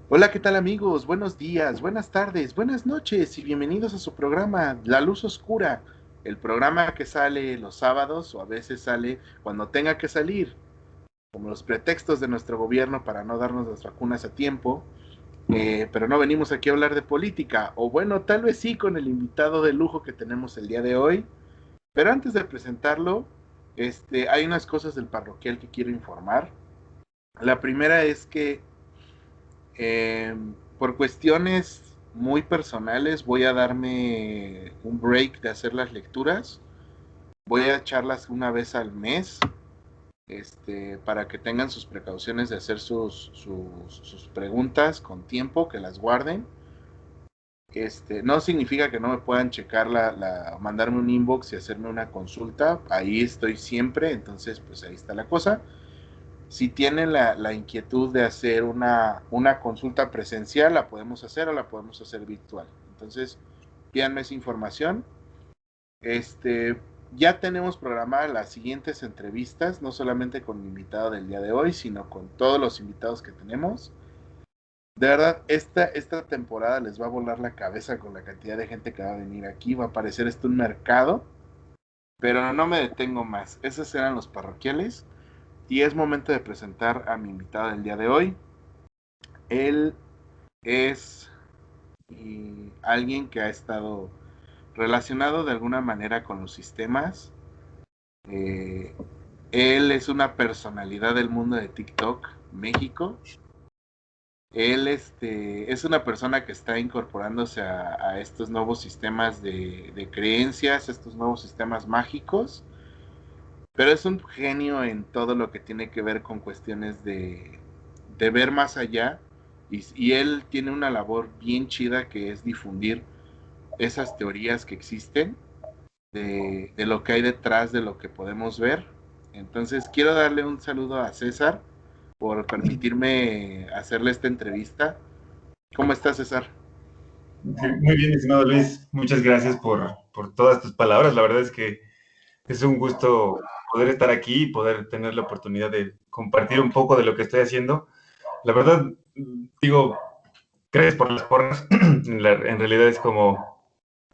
Hola, ¿qué tal amigos? Buenos días, buenas tardes, buenas noches y bienvenidos a su programa La Luz Oscura, el programa que sale los sábados o a veces sale cuando tenga que salir, como los pretextos de nuestro gobierno para no darnos las vacunas a tiempo, pero no venimos aquí a hablar de política, o bueno, tal vez sí con el invitado de lujo que tenemos el día de hoy, pero antes de presentarlo, hay unas cosas del parroquial que quiero informar. La primera es que Eh, por cuestiones muy personales voy a darme un break de hacer las lecturas. Voy a echarlas una vez al mes, para que tengan sus precauciones de hacer sus preguntas con tiempo, que las guarden. No significa que no me puedan checar mandarme un inbox y hacerme una consulta. Ahí estoy siempre, entonces pues ahí está la cosa. Si tienen la inquietud de hacer una consulta presencial, la podemos hacer o la podemos hacer virtual. Entonces, pídanme esa información. Este, ya tenemos programadas las siguientes entrevistas, no solamente con mi invitado del día de hoy, sino con todos los invitados que tenemos. De verdad, esta temporada les va a volar la cabeza con la cantidad de gente que va a venir aquí. Va a parecer esto un mercado, pero no me detengo más. Esos eran los parroquiales. Y es momento de presentar a mi invitado del día de hoy. Él es alguien que ha estado relacionado de alguna manera con los sistemas. Eh, Él es una personalidad del mundo de TikTok, México. Él es una persona que está incorporándose a estos nuevos sistemas de creencias, estos nuevos sistemas mágicos, pero es un genio en todo lo que tiene que ver con cuestiones de ver más allá y él tiene una labor bien chida que es difundir esas teorías que existen de lo que hay detrás de lo que podemos ver. Entonces quiero darle un saludo a César por permitirme hacerle esta entrevista. ¿Cómo estás, César? Muy bien, estimado Luis. Muchas gracias por todas tus palabras. La verdad es que es un gusto poder estar aquí y poder tener la oportunidad de compartir un poco de lo que estoy haciendo. La verdad, digo, gracias por las porras. En realidad es como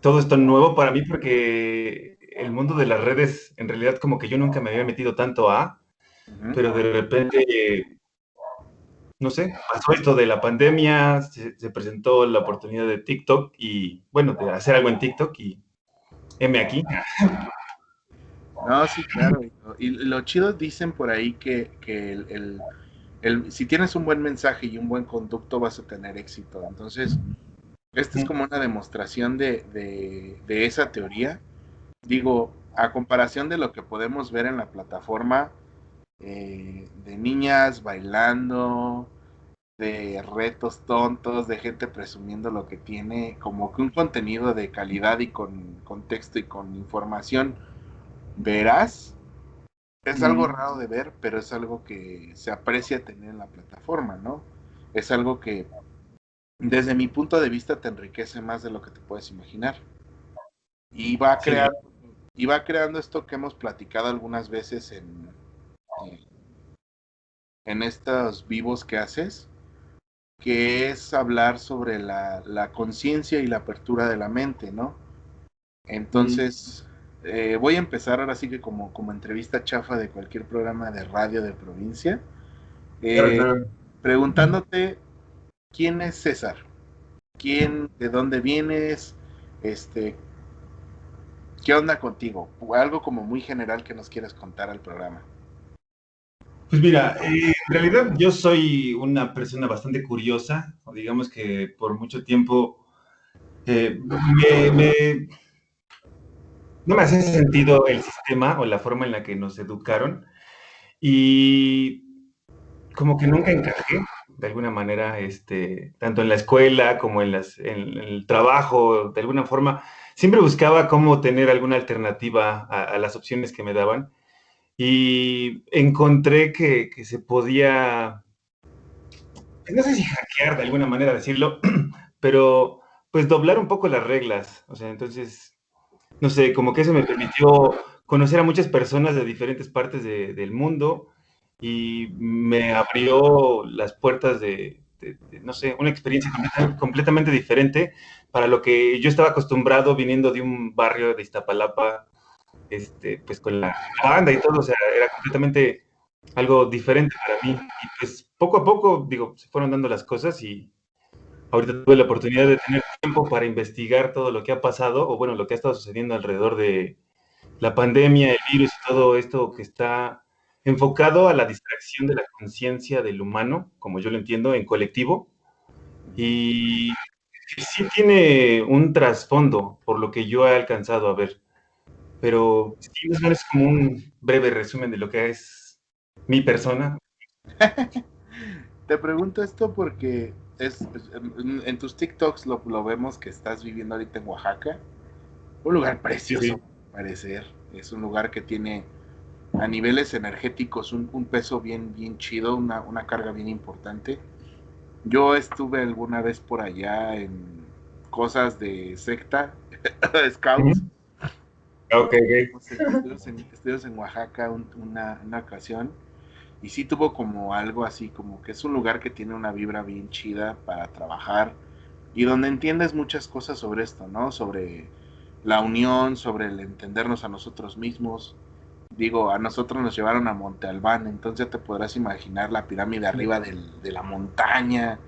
todo esto nuevo para mí porque el mundo de las redes, en realidad como que yo nunca me había metido tanto Uh-huh. pero de repente no sé, pasó esto de la pandemia, se presentó la oportunidad de TikTok y, bueno, de hacer algo en TikTok y heme aquí. No, sí, claro. Y lo chido dicen por ahí que si tienes un buen mensaje y un buen conducto vas a tener éxito. Entonces, esta es como una demostración de esa teoría. Digo, a comparación de lo que podemos ver en la plataforma, de niñas bailando, de retos tontos, de gente presumiendo lo que tiene, como que un contenido de calidad y con contexto y con información veraz, es algo raro de ver, pero es algo que se aprecia tener en la plataforma, ¿no? Es algo que desde mi punto de vista te enriquece más de lo que te puedes imaginar. Y va, Sí, creando, y va creando esto que hemos platicado algunas veces en estos vivos que haces, que es hablar sobre la conciencia y la apertura de la mente, ¿no? Entonces, voy a empezar ahora sí que como entrevista chafa de cualquier programa de radio de provincia, claro, eh, claro. preguntándote quién es César, quién, de dónde vienes, este, qué onda contigo, o algo como muy general que nos quieras contar al programa. Pues mira, en realidad yo soy una persona bastante curiosa, o digamos que por mucho tiempo eh, me, me- no me hace sentido el sistema o la forma en la que nos educaron y como que nunca encajé de alguna manera, tanto en la escuela como en el trabajo, de alguna forma, siempre buscaba cómo tener alguna alternativa a las opciones que me daban y encontré que se podía, pues, no sé si hackear de alguna manera decirlo, pero pues doblar un poco las reglas, o sea, entonces, no sé, como que eso me permitió conocer a muchas personas de diferentes partes del mundo y me abrió las puertas no sé, una experiencia completamente diferente para lo que yo estaba acostumbrado viniendo de un barrio de Iztapalapa, pues con la banda y todo, o sea, era completamente algo diferente para mí. Y pues poco a poco, digo, se fueron dando las cosas y ahorita tuve la oportunidad de tener tiempo para investigar todo lo que ha pasado, o bueno, lo que ha estado sucediendo alrededor de la pandemia, el virus y todo esto que está enfocado a la distracción de la conciencia del humano, como yo lo entiendo, en colectivo, y sí tiene un trasfondo, por lo que yo he alcanzado a ver, pero sí, más o menos como un breve resumen de lo que es mi persona. Te pregunto esto porque en tus TikToks lo vemos que estás viviendo ahorita en Oaxaca, un lugar Sí, precioso, sí. parecer. Es un lugar que tiene a niveles energéticos un peso bien, bien chido, una carga bien importante. Yo estuve alguna vez por allá en cosas de secta, Ujú. scouts. Ok, ok. Estuvimos en Oaxaca una ocasión y sí tuvo como algo así, como que es un lugar que tiene una vibra bien chida para trabajar y donde entiendes muchas cosas sobre esto, ¿no? Sobre la unión, sobre el entendernos a nosotros mismos. Digo, a nosotros nos llevaron a Monte Albán, entonces te podrás imaginar la pirámide arriba de la montaña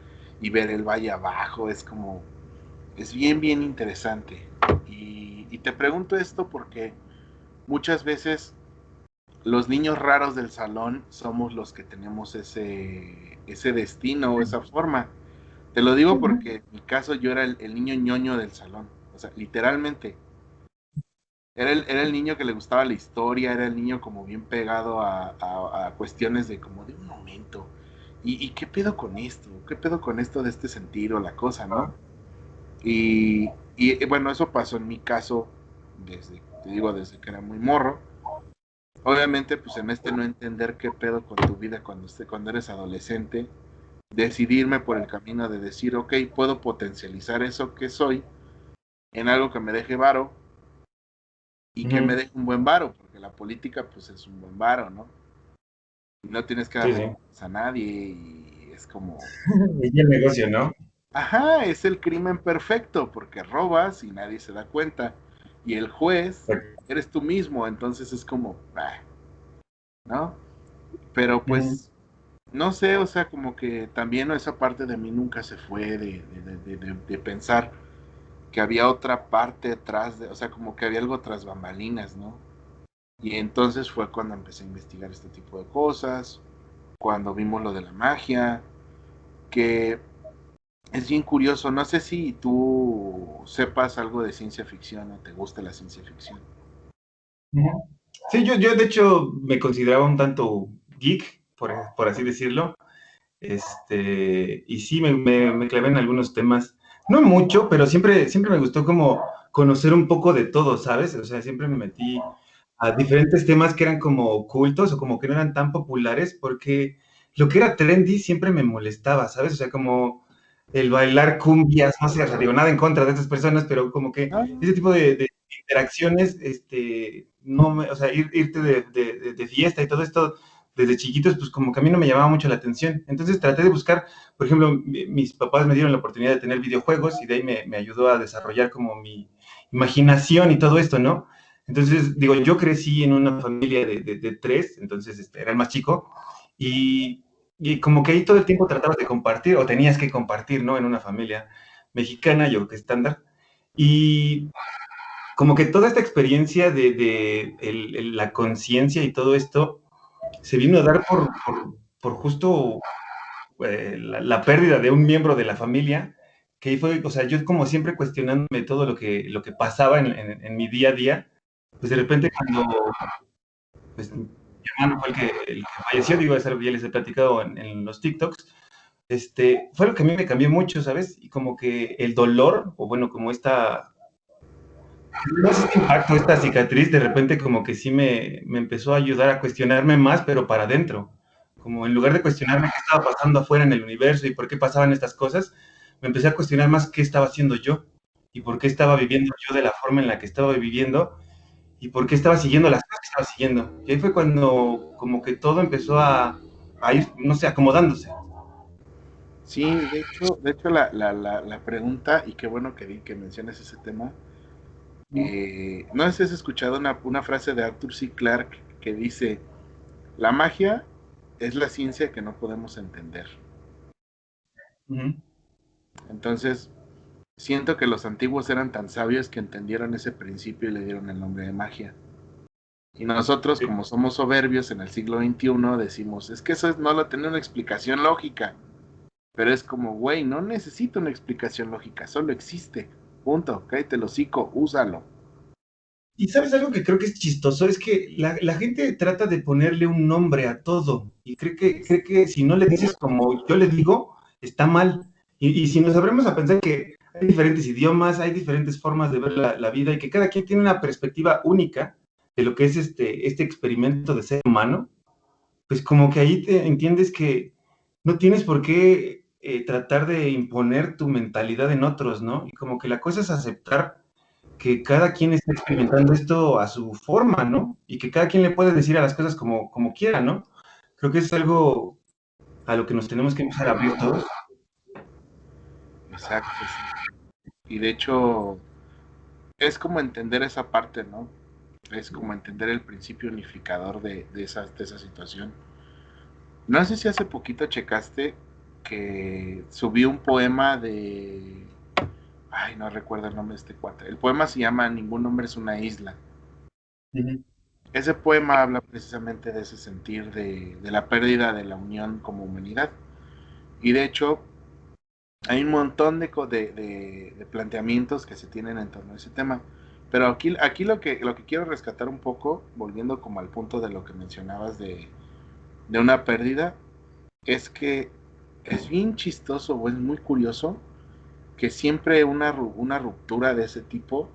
y ver el valle abajo, es como, es bien, bien interesante. Y te pregunto esto porque muchas veces los niños raros del salón somos los que tenemos ese destino o esa forma. Te lo digo porque en mi caso yo era el niño ñoño del salón. O sea, literalmente. Era el niño que le gustaba la historia, era el niño como bien pegado a cuestiones de como de un momento. ¿Y qué pedo con esto? ¿Qué pedo con esto de este sentido, la cosa, no? Bueno, eso pasó en mi caso desde, te digo, desde que era muy morro. Obviamente, pues en no entender qué pedo con tu vida cuando eres adolescente, decidirme por el camino de decir, ok, puedo potencializar eso que soy en algo que me deje varo y que me Ujú. deje un buen varo, porque la política pues es un buen varo, ¿no? Y no tienes que Sí, darle sí. a nadie y es como, Y el negocio, ¿no? ajá, es el crimen perfecto, porque robas y nadie se da cuenta. Y el juez eres tú mismo, entonces es como, ah, ¿no? Pero Ujú. pues no sé, o sea, como que también esa parte de mí nunca se fue de pensar que había otra parte detrás, o sea, como que había algo tras bambalinas, ¿no? Y entonces fue cuando empecé a investigar este tipo de cosas, cuando vimos lo de la magia, que es bien curioso, no sé si tú sepas algo de ciencia ficción o te gusta la ciencia ficción. Ujú. Sí, yo de hecho me consideraba un tanto geek, por así decirlo. Y sí, me clavé en algunos temas. No mucho, pero siempre me gustó como conocer un poco de todo, ¿sabes? O sea, siempre me metí a diferentes temas que eran como ocultos o como que no eran tan populares, porque lo que era trendy siempre me molestaba, ¿sabes? O sea, como el bailar cumbias, no sé, o sea, digo, nada en contra de estas personas, pero como que Ah, ese tipo de interacciones, no me, o sea, irte de fiesta y todo esto desde chiquitos, pues como que a mí no me llamaba mucho la atención. Entonces traté de buscar, por ejemplo, mis papás me dieron la oportunidad de tener videojuegos y de ahí me ayudó a desarrollar como mi imaginación y todo esto, ¿no? Entonces, digo, yo crecí en una familia de tres, entonces era el más chico, y, y como que ahí todo el tiempo tratabas de compartir, o tenías que compartir, ¿no? En una familia mexicana, yo creo que estándar. Y como que toda esta experiencia de la conciencia y todo esto se vino a dar por justo la pérdida de un miembro de la familia, que ahí fue, o sea, yo como siempre cuestionándome todo lo que pasaba en mi día a día, pues de repente cuando pues, mi hermano fue el que falleció, digo, eso ya les he platicado en los TikToks, fue lo que a mí me cambió mucho, ¿sabes? Y como que el dolor, o bueno, como no sé, este impacto, esta cicatriz, de repente como que sí me empezó a ayudar a cuestionarme más, pero para adentro. Como en lugar de cuestionarme qué estaba pasando afuera en el universo y por qué pasaban estas cosas, me empecé a cuestionar más qué estaba haciendo yo y por qué estaba viviendo yo de la forma en la que estaba viviendo y por qué estaba siguiendo las cosas que estaba siguiendo. Y ahí fue cuando como que todo empezó a ir, no sé, acomodándose. Sí, de hecho la pregunta, y qué bueno que menciones ese tema, no sé si has escuchado una frase de Arthur C. Clarke que dice, la magia es la ciencia que no podemos entender. Ujú. Entonces, siento que los antiguos eran tan sabios que entendieron ese principio y le dieron el nombre de magia. Y nosotros, Sí. como somos soberbios en el siglo XXI, decimos, es que no lo tiene una explicación lógica. Pero es como, güey, no necesito una explicación lógica, solo existe. Punto, cállate el hocico, úsalo. Y sabes algo que creo que es chistoso, es que la gente trata de ponerle un nombre a todo y cree que si no le dices como yo le digo, está mal. Y si nos sabremos a pensar que hay diferentes idiomas, hay diferentes formas de ver la vida y que cada quien tiene una perspectiva única de lo que es este experimento de ser humano, pues como que ahí te entiendes que no tienes por qué tratar de imponer tu mentalidad en otros, ¿no? Y como que la cosa es aceptar que cada quien está experimentando esto a su forma, ¿no? Y que cada quien le puede decir a las cosas como quiera, ¿no? Creo que es algo a lo que nos tenemos que empezar a abrir todos. Exacto, sí. Y de hecho, es como entender esa parte, ¿no? Es como entender el principio unificador de esa situación. No sé si hace poquito checaste que subí un poema de... Ay, no recuerdo el nombre de este cuate. El poema se llama Ningún hombre es una isla. Ujú. Ese poema habla precisamente de ese sentir de la pérdida de la unión como humanidad. Y de hecho, hay un montón de planteamientos que se tienen en torno a ese tema. Pero aquí lo que quiero rescatar un poco, volviendo como al punto de lo que mencionabas de una pérdida, es que es bien chistoso o es muy curioso que siempre una ruptura de ese tipo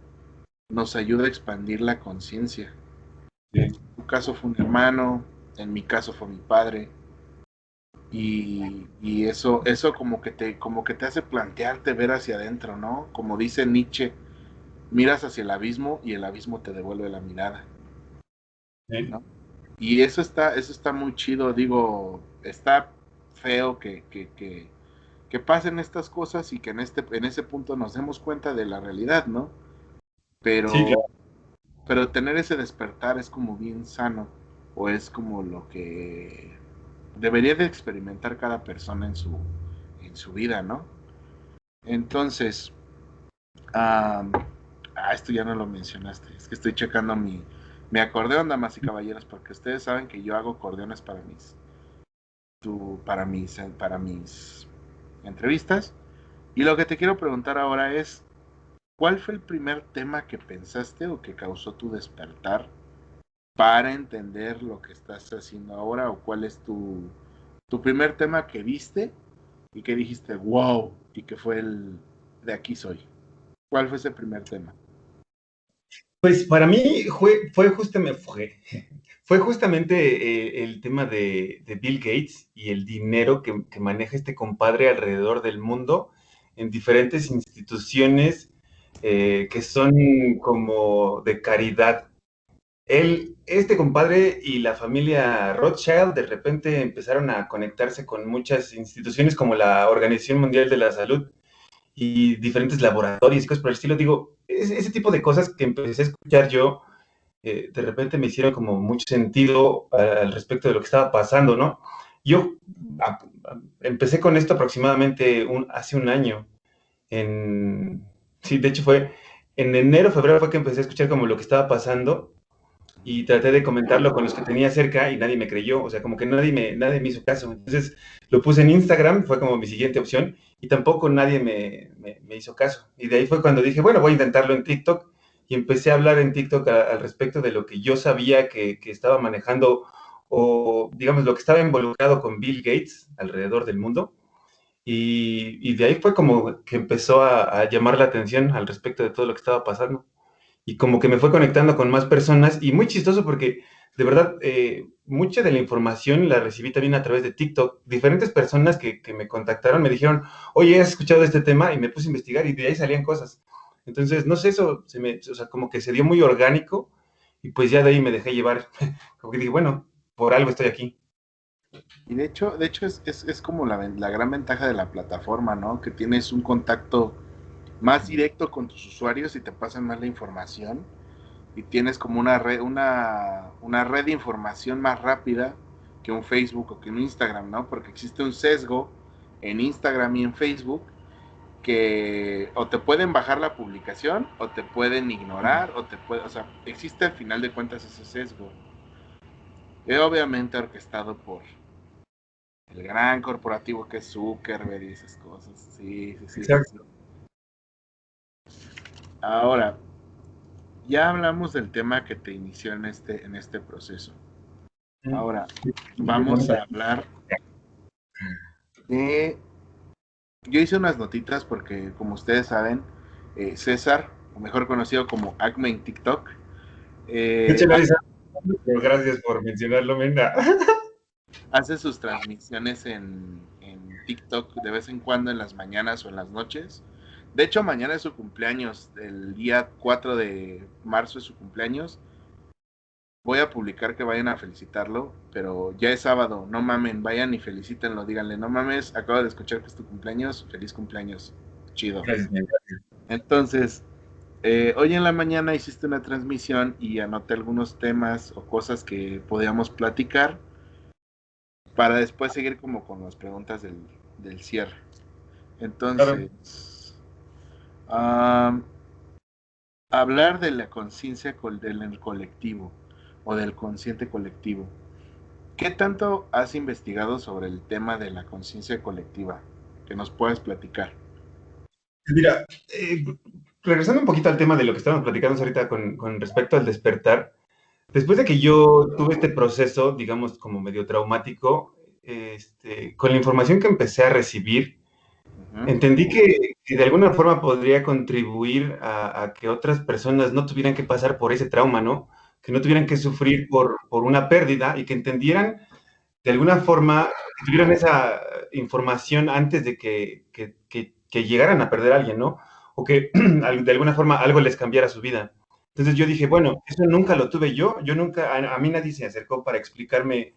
nos ayuda a expandir la conciencia. Sí. En tu caso fue un hermano, en mi caso fue mi padre, y eso como que te hace plantearte ver hacia adentro, ¿no? Como dice Nietzsche, miras hacia el abismo y el abismo te devuelve la mirada, Sí. ¿no? Y eso está muy chido, digo, está feo que pasen estas cosas y que en ese punto nos demos cuenta de la realidad, ¿no? Sí, Pero, claro. pero tener ese despertar es como bien sano, o es como lo que debería de experimentar cada persona en su vida, ¿no? Entonces, um, esto ya no lo mencionaste, es que estoy checando mi acordeón, damas y caballeros, porque ustedes saben que yo hago acordeones para mis entrevistas. Y lo que te quiero preguntar ahora es, ¿cuál fue el primer tema que pensaste o que causó tu despertar para entender lo que estás haciendo ahora? ¿O cuál es tu primer tema que viste y que dijiste, wow, y que fue el de aquí soy? ¿Cuál fue ese primer tema? Pues para mí fue justamente el tema de Bill Gates y el dinero que maneja este compadre alrededor del mundo en diferentes instituciones que son como de caridad. Este compadre y la familia Rothschild de repente empezaron a conectarse con muchas instituciones como la Organización Mundial de la Salud y diferentes laboratorios y cosas por el estilo. Digo, ese tipo de cosas que empecé a escuchar yo, de repente me hicieron como mucho sentido al respecto de lo que estaba pasando, ¿no? Yo empecé con esto aproximadamente hace un año. Sí, de hecho fue en enero, febrero fue que empecé a escuchar como lo que estaba pasando y traté de comentarlo con los que tenía cerca y nadie me creyó, o sea, como que nadie me hizo caso. Entonces lo puse en Instagram, fue como mi siguiente opción, y tampoco nadie me hizo caso. Y de ahí fue cuando dije, bueno, voy a intentarlo en TikTok, y empecé a hablar en TikTok al respecto de lo que yo sabía que estaba manejando, o digamos, lo que estaba involucrado con Bill Gates alrededor del mundo. Y de ahí fue como que empezó a llamar la atención al respecto de todo lo que estaba pasando y como que me fue conectando con más personas y muy chistoso porque de verdad mucha de la información la recibí también a través de TikTok. Diferentes personas que me contactaron me dijeron, oye, ¿has escuchado de este tema? Y me puse a investigar y de ahí salían cosas. Entonces, no sé, eso o sea, como que se dio muy orgánico y pues ya de ahí me dejé llevar. Como que dije, bueno, por algo estoy aquí. Y de hecho es como la gran ventaja de la plataforma, ¿no? Que tienes un contacto más directo con tus usuarios y te pasan más la información y tienes como una red de información más rápida que un Facebook o que un Instagram, ¿no? Porque existe un sesgo en Instagram y en Facebook que o te pueden bajar la publicación o te pueden ignorar o sea, existe al final de cuentas ese sesgo. Obviamente orquestado por el gran corporativo que es Zuckerberg y esas cosas. Sí, sí, sí, sí, sí. Exacto. Ahora, ya hablamos del tema que te inició en este proceso. Ahora, vamos a hablar de... Yo hice unas notitas porque, como ustedes saben, César, o mejor conocido como Acme en TikTok, eh, Échale esa, pero gracias por mencionarlo, Menda. hace sus transmisiones en TikTok de vez en cuando en las mañanas o en las noches. De hecho, mañana es su cumpleaños, el día 4 de marzo es su cumpleaños. Voy a publicar que vayan a felicitarlo, pero ya es sábado, no mamen, vayan y felicítenlo, díganle, no mames, acabo de escuchar que es tu cumpleaños, feliz cumpleaños, chido. Gracias, Menda. Entonces, hoy en la mañana hiciste una transmisión y anoté algunos temas o cosas que podíamos platicar para después seguir como con las preguntas del cierre. Claro. Entonces, um, hablar de la conciencia del colectivo o del consciente colectivo. ¿Qué tanto has investigado sobre el tema de la conciencia colectiva? Que nos puedas platicar. Mira, regresando un poquito al tema de lo que estábamos platicando ahorita con respecto al despertar, después de que yo tuve este proceso, digamos, como medio traumático, con la información que empecé a recibir, Ujú. entendí que de alguna forma podría contribuir a que otras personas no tuvieran que pasar por ese trauma, ¿no? Que no tuvieran que sufrir por una pérdida y que entendieran de alguna forma, que tuvieran esa información antes de que llegaran a perder a alguien, ¿no? O que de alguna forma algo les cambiara su vida. Entonces yo dije, bueno, eso nunca lo tuve yo nunca, a mí nadie se acercó para explicarme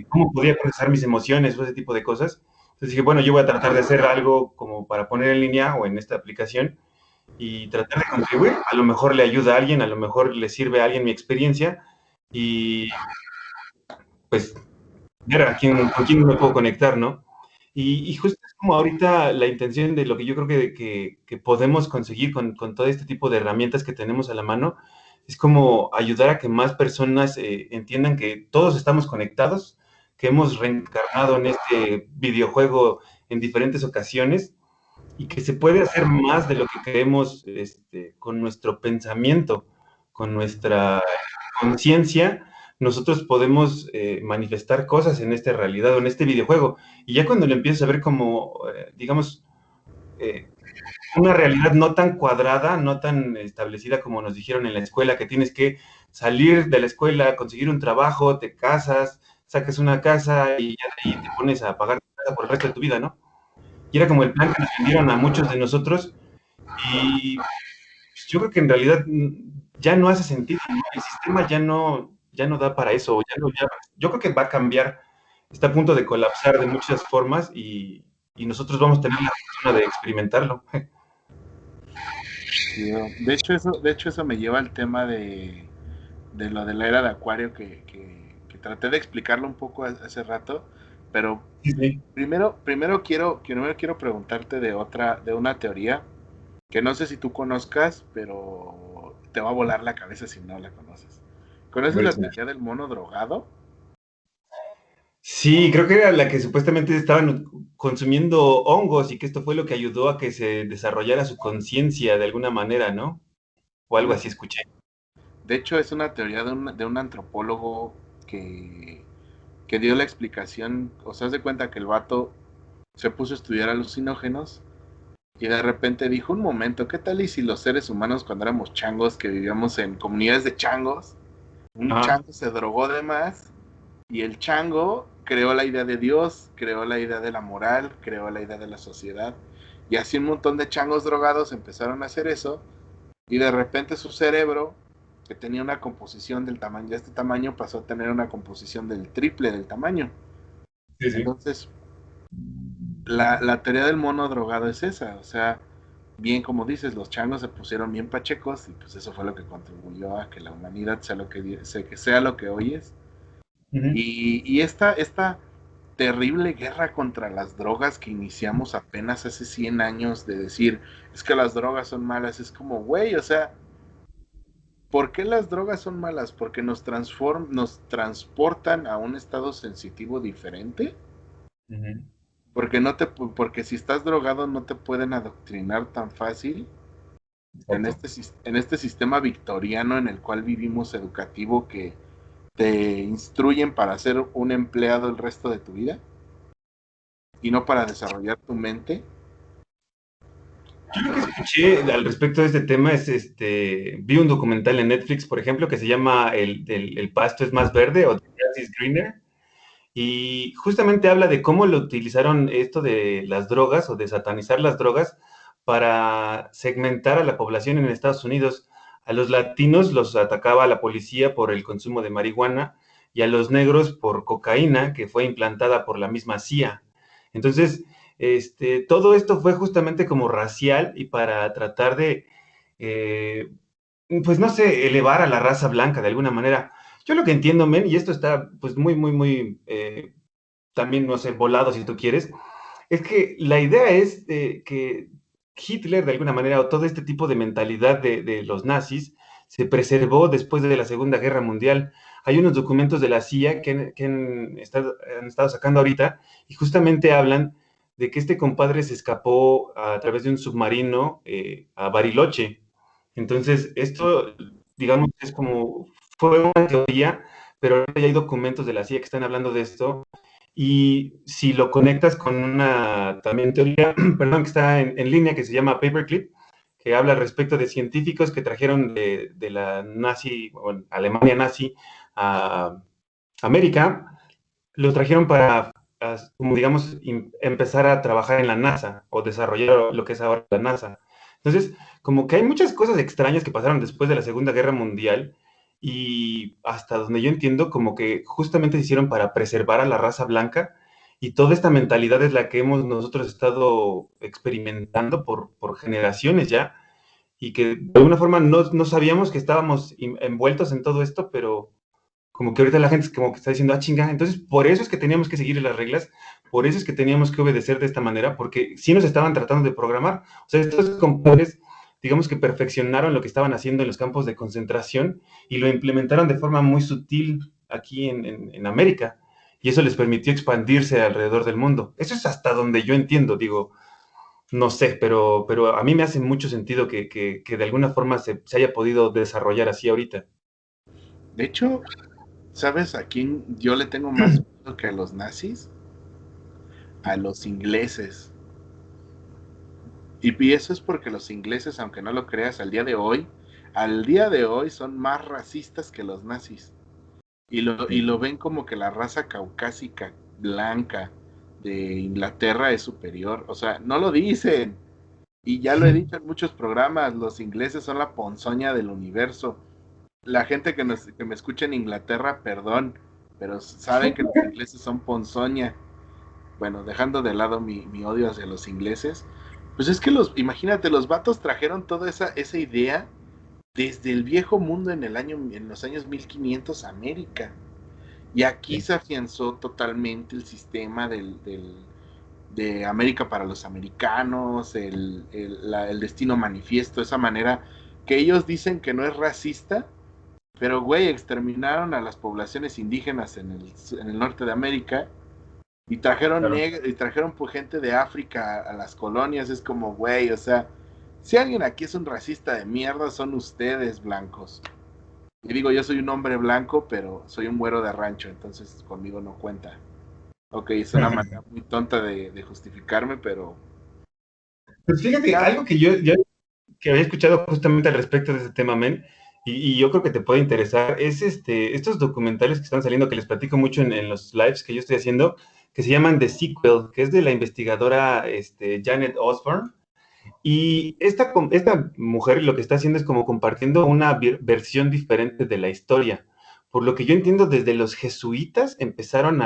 cómo podía procesar mis emociones o ese tipo de cosas. Entonces dije, bueno, yo voy a tratar de hacer algo como para poner en línea o en esta aplicación y tratar de contribuir. A lo mejor le ayuda a alguien, a lo mejor le sirve a alguien mi experiencia y pues ver con quién me puedo conectar, ¿no? Y justo es como ahorita la intención de lo que yo creo que podemos conseguir con todo este tipo de herramientas que tenemos a la mano, es como ayudar a que más personas entiendan que todos estamos conectados, que hemos reencarnado en este videojuego en diferentes ocasiones y que se puede hacer más de lo que creemos con nuestro pensamiento, con nuestra conciencia, nosotros podemos manifestar cosas en esta realidad o en este videojuego. Y ya cuando lo empiezas a ver como, digamos, eh, una realidad no tan cuadrada, no tan establecida como nos dijeron en la escuela, que tienes que salir de la escuela, conseguir un trabajo, te casas, sacas una casa y ya de ahí te pones a pagar tu casa por el resto de tu vida, ¿no? Y era como el plan que nos vendieron a muchos de nosotros y pues, yo creo que en realidad ya no hace sentido, ¿no? El sistema ya no da para eso, yo creo que va a cambiar, está a punto de colapsar de muchas formas y nosotros vamos a tener la fortuna de experimentarlo. Sí, de hecho eso me lleva al tema de lo de la era de Acuario que traté de explicarlo un poco hace rato, pero Sí, sí. primero quiero preguntarte de una teoría que no sé si tú conozcas, pero te va a volar la cabeza si no la conoces. A ¿Conoces ver, la échale. teoría del mono drogado? Sí, creo que era la que supuestamente estaban consumiendo hongos y que esto fue lo que ayudó a que se desarrollara su conciencia de alguna manera, ¿no? O algo así escuché. De hecho, es una teoría de un antropólogo que, que dio la explicación, o sea, haz de cuenta que el vato se puso a estudiar alucinógenos y de repente dijo, un momento, ¿qué tal y si los seres humanos cuando éramos changos, que vivíamos en comunidades de changos, un Ajá. chango se drogó de más y el chango creó la idea de Dios, creó la idea de la moral, creó la idea de la sociedad y así un montón de changos drogados empezaron a hacer eso y de repente su cerebro que tenía una composición del tamaño, de este tamaño pasó a tener una composición del triple del tamaño. Sí, sí. Entonces, la teoría del mono drogado es esa, o sea, bien como dices, los changos se pusieron bien pachecos y pues eso fue lo que contribuyó a que la humanidad sea lo que sea lo que hoy es. Ujú, Y esta terrible guerra contra las drogas que iniciamos apenas hace 100 años de decir, es que las drogas son malas, es como, güey, o sea, ¿por qué las drogas son malas? ¿Porque nos transportan a un estado sensitivo diferente? ujú. Porque si estás drogado no te pueden adoctrinar tan fácil Exacto. en este sistema victoriano en el cual vivimos educativo que te instruyen para ser un empleado el resto de tu vida y no para desarrollar tu mente. Yo lo que escuché al respecto de este tema es, vi un documental en Netflix, por ejemplo, que se llama El pasto es más verde o The grass is greener, y justamente habla de cómo lo utilizaron esto de las drogas o de satanizar las drogas para segmentar a la población en Estados Unidos. A los latinos los atacaba la policía por el consumo de marihuana y a los negros por cocaína que fue implantada por la misma CIA. Entonces, todo esto fue justamente como racial y para tratar de, eh, pues no sé, elevar a la raza blanca de alguna manera. Yo lo que entiendo, men, y esto está pues muy, muy, muy, también, no sé, volado si tú quieres, es que la idea es que Hitler, de alguna manera, o todo este tipo de mentalidad de los nazis, se preservó después de la Segunda Guerra Mundial. Hay unos documentos de la CIA han estado sacando ahorita y justamente hablan de que este compadre se escapó a través de un submarino a Bariloche. Entonces, esto, digamos, es como, fue una teoría, pero ahora ya hay documentos de la CIA que están hablando de esto y si lo conectas con una también teoría, perdón, que está en línea, que se llama Paperclip, que habla respecto de científicos que trajeron de la nazi, bueno, Alemania nazi a América, los trajeron para, como digamos, empezar a trabajar en la NASA o desarrollar lo que es ahora la NASA. Entonces, como que hay muchas cosas extrañas que pasaron después de la Segunda Guerra Mundial y hasta donde yo entiendo, como que justamente se hicieron para preservar a la raza blanca y toda esta mentalidad es la que hemos nosotros estado experimentando por generaciones ya y que de alguna forma no sabíamos que estábamos envueltos en todo esto, pero como que ahorita la gente es como que está diciendo, ah, chinga, entonces por eso es que teníamos que seguir las reglas, por eso es que teníamos que obedecer de esta manera, porque sí nos estaban tratando de programar. O sea, estos compadres, digamos que perfeccionaron lo que estaban haciendo en los campos de concentración y lo implementaron de forma muy sutil aquí en América. Y eso les permitió expandirse alrededor del mundo. Eso es hasta donde yo entiendo, digo, no sé, pero a mí me hace mucho sentido que de alguna forma se haya podido desarrollar así ahorita. De hecho, ¿sabes a quién yo le tengo más miedo que a los nazis? A los ingleses. Y eso es porque los ingleses, aunque no lo creas, al día de hoy son más racistas que los nazis. Y lo ven como que la raza caucásica blanca de Inglaterra es superior. O sea, no lo dicen. Y ya lo he dicho en muchos programas, los ingleses son la ponzoña del universo. La gente que me escucha en Inglaterra, perdón, pero saben que los ingleses son ponzoña. Bueno, dejando de lado mi odio hacia los ingleses, pues es que imagínate, los vatos trajeron toda esa idea desde el viejo mundo en los años 1500 a América. Y aquí Sí, se afianzó totalmente el sistema de América para los americanos, el destino manifiesto, esa manera que ellos dicen que no es racista, pero güey, exterminaron a las poblaciones indígenas en el norte de América claro. y trajeron pues, gente de África a las colonias, es como, güey, o sea, si alguien aquí es un racista de mierda, son ustedes blancos. Y digo, yo soy un hombre blanco, pero soy un güero de rancho, entonces conmigo no cuenta. Ok, es una manera muy tonta de justificarme, pero Pues fíjate, ya, algo que yo que había escuchado justamente al respecto de ese tema, men, y yo creo que te puede interesar, es estos documentales que están saliendo, que les platico mucho en los lives que yo estoy haciendo, que se llaman The Sequel, que es de la investigadora Janet Osborne, Y esta mujer lo que está haciendo es como compartiendo una versión diferente de la historia. Por lo que yo entiendo, desde los jesuitas empezaron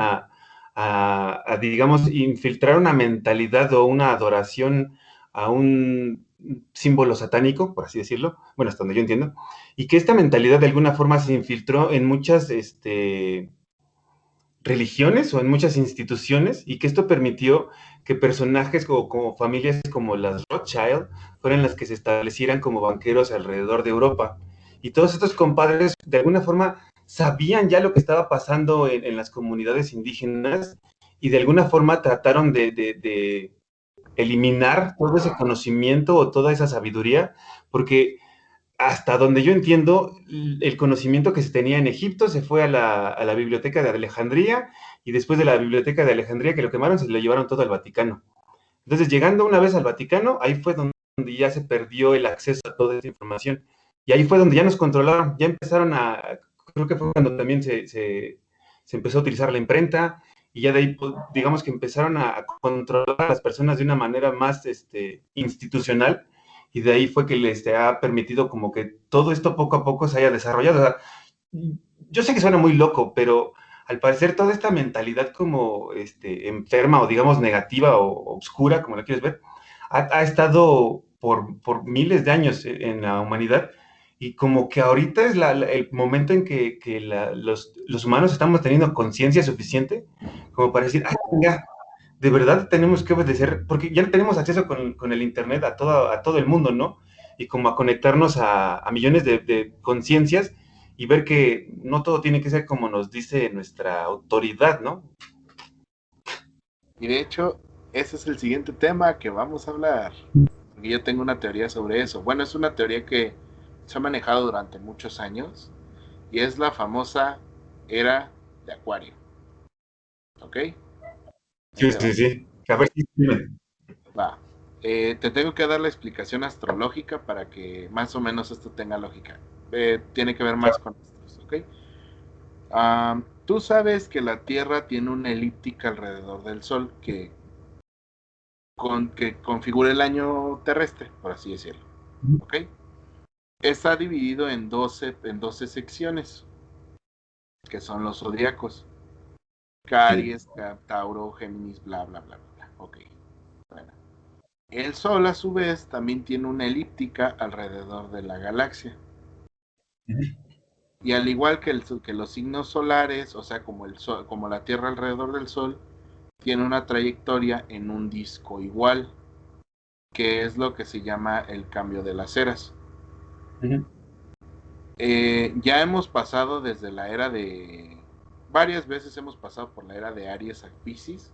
digamos, infiltrar una mentalidad o una adoración a un símbolo satánico, por así decirlo, bueno, hasta donde yo entiendo, y que esta mentalidad de alguna forma se infiltró en muchas religiones o en muchas instituciones, y que esto permitió que personajes como familias como las Rothschild fueran las que se establecieran como banqueros alrededor de Europa. Y todos estos compadres de alguna forma sabían ya lo que estaba pasando en las comunidades indígenas, y de alguna forma trataron de eliminar todo ese conocimiento o toda esa sabiduría, porque hasta donde yo entiendo, el conocimiento que se tenía en Egipto se fue a la biblioteca de Alejandría, y después de la biblioteca de Alejandría que lo quemaron, se lo llevaron todo al Vaticano. Entonces, llegando una vez al Vaticano, ahí fue donde ya se perdió el acceso a toda esa información. Y ahí fue donde ya nos controlaron, ya empezaron creo que fue cuando también se empezó a utilizar la imprenta, y ya de ahí, pues, digamos que empezaron a controlar a las personas de una manera más institucional, y de ahí fue que les ha permitido como que todo esto poco a poco se haya desarrollado. O sea, yo sé que suena muy loco, pero al parecer toda esta mentalidad como enferma o digamos negativa o oscura, como la quieres ver, ha estado por miles de años en la humanidad, y como que ahorita es el momento en que los humanos estamos teniendo conciencia suficiente como para decir, ay, venga, de verdad tenemos que obedecer, porque ya tenemos acceso con el Internet a todo el mundo, ¿no? Y como a conectarnos a millones de conciencias, y ver que no todo tiene que ser como nos dice nuestra autoridad, ¿no? Y de hecho, ese es el siguiente tema que vamos a hablar. Porque yo tengo una teoría sobre eso. Bueno, es una teoría que se ha manejado durante muchos años y es la famosa era de Acuario. ¿Ok? Ahí Sí, te va. sí, sí. A ver, sí, dime. Va. Te tengo que dar la explicación astrológica para que más o menos esto tenga lógica. Tiene que ver más con astros, ¿ok? Tú sabes que la Tierra tiene una elíptica alrededor del Sol que configura el año terrestre, por así decirlo. ¿Ok? Está dividido en doce secciones, que son los zodiacos. Sí. Caries, Tauro, Géminis, bla, bla, bla, bla. Ok. Bueno. El Sol, a su vez, también tiene una elíptica alrededor de la galaxia. Y al igual que los signos solares, o sea, como, el Sol, como la Tierra alrededor del Sol, tiene una trayectoria en un disco igual, que es lo que se llama el cambio de las eras. Ujú. Ya hemos pasado desde la era de... Varias veces hemos pasado por la era de Aries a Piscis,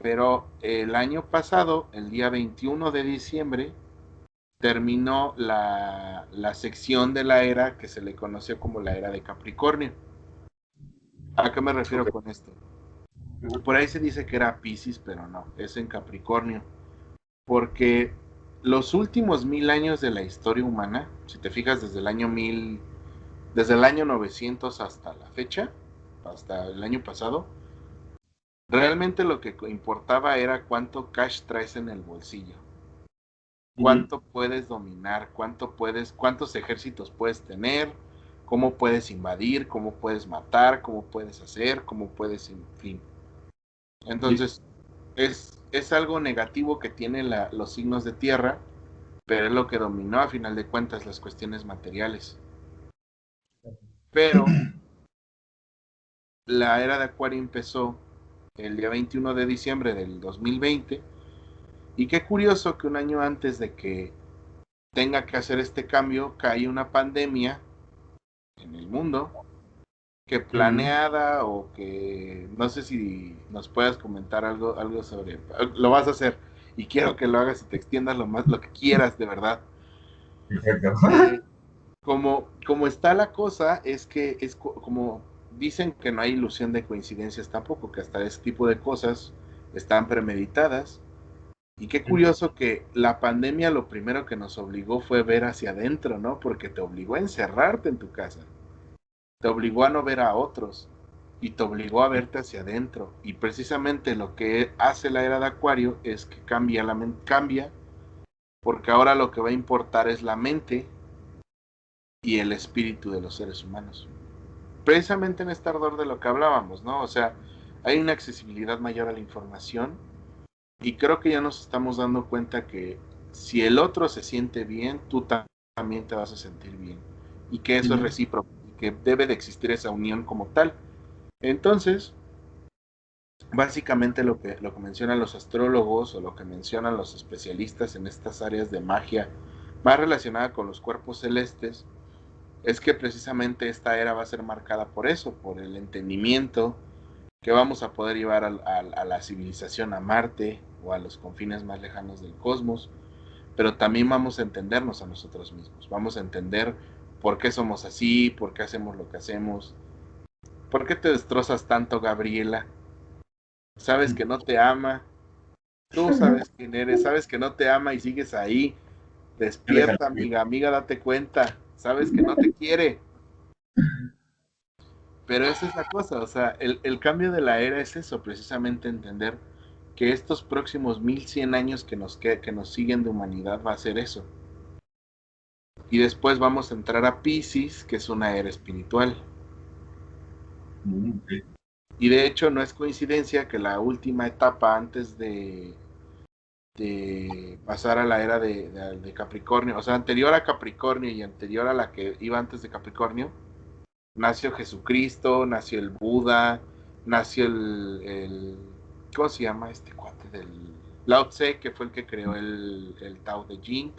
pero el año pasado, el día 21 de diciembre, terminó la sección de la era que se le conoció como la era de Capricornio. ¿A qué me refiero Ok. con esto? Por ahí se dice que era Piscis, pero no, es en Capricornio. Porque los últimos 1000 años de la historia humana, si te fijas desde el año 900 hasta la fecha, hasta el año pasado, realmente lo que importaba era cuánto cash traes en el bolsillo, Ujú. cuánto puedes dominar, cuántos ejércitos puedes tener, cómo puedes invadir, cómo puedes matar, cómo puedes hacer, cómo puedes, en fin. Sí. Entonces, es algo negativo que tienen los signos de tierra, pero es lo que dominó a final de cuentas las cuestiones materiales. Pero la era de Acuario empezó el día 21 de diciembre del 2020, y qué curioso que un año antes de que tenga que hacer este cambio cae una pandemia en el mundo que Ujú. planeada o que no sé si nos puedas comentar algo sobre, lo vas a hacer y quiero que lo hagas y te extiendas lo que quieras de verdad. Perfecto. Eh, como está la cosa, es que como dicen que no hay ilusión de coincidencias tampoco, que hasta ese tipo de cosas están premeditadas. Y qué curioso que la pandemia lo primero que nos obligó fue ver hacia adentro, ¿no? Porque te obligó a encerrarte en tu casa, te obligó a no ver a otros y te obligó a verte hacia adentro. Y precisamente lo que hace la era de Acuario es que cambia porque ahora lo que va a importar es la mente y el espíritu de los seres humanos. Precisamente en este ardor de lo que hablábamos, ¿no? O sea, hay una accesibilidad mayor a la información y creo que ya nos estamos dando cuenta que si el otro se siente bien, tú también te vas a sentir bien y que eso es recíproco y que debe de existir esa unión como tal. Entonces, básicamente lo que mencionan los astrólogos o lo que mencionan los especialistas en estas áreas de magia más relacionada con los cuerpos celestes es que precisamente esta era va a ser marcada por eso, por el entendimiento que vamos a poder llevar a la civilización a Marte o a los confines más lejanos del cosmos, pero también vamos a entendernos a nosotros mismos, vamos a entender por qué somos así, por qué hacemos lo que hacemos, por qué te destrozas tanto, Gabriela, sabes que no te ama, tú sabes quién eres, sabes que no te ama y sigues ahí, despierta, amiga, amiga, date cuenta, sabes que no te quiere. Pero esa es la cosa, o sea, el cambio de la era es eso, precisamente entender que estos próximos 1100 años que nos siguen de humanidad va a ser eso. Y después vamos a entrar a Pisces, que es una era espiritual. Okay. Y de hecho no es coincidencia que la última etapa antes de pasar a la era de Capricornio, o sea, anterior a Capricornio y anterior a la que iba antes de Capricornio, nació Jesucristo, nació el Buda, nació ¿cómo se llama este cuate del Lao Tse, que fue el que creó el Tao de Jing,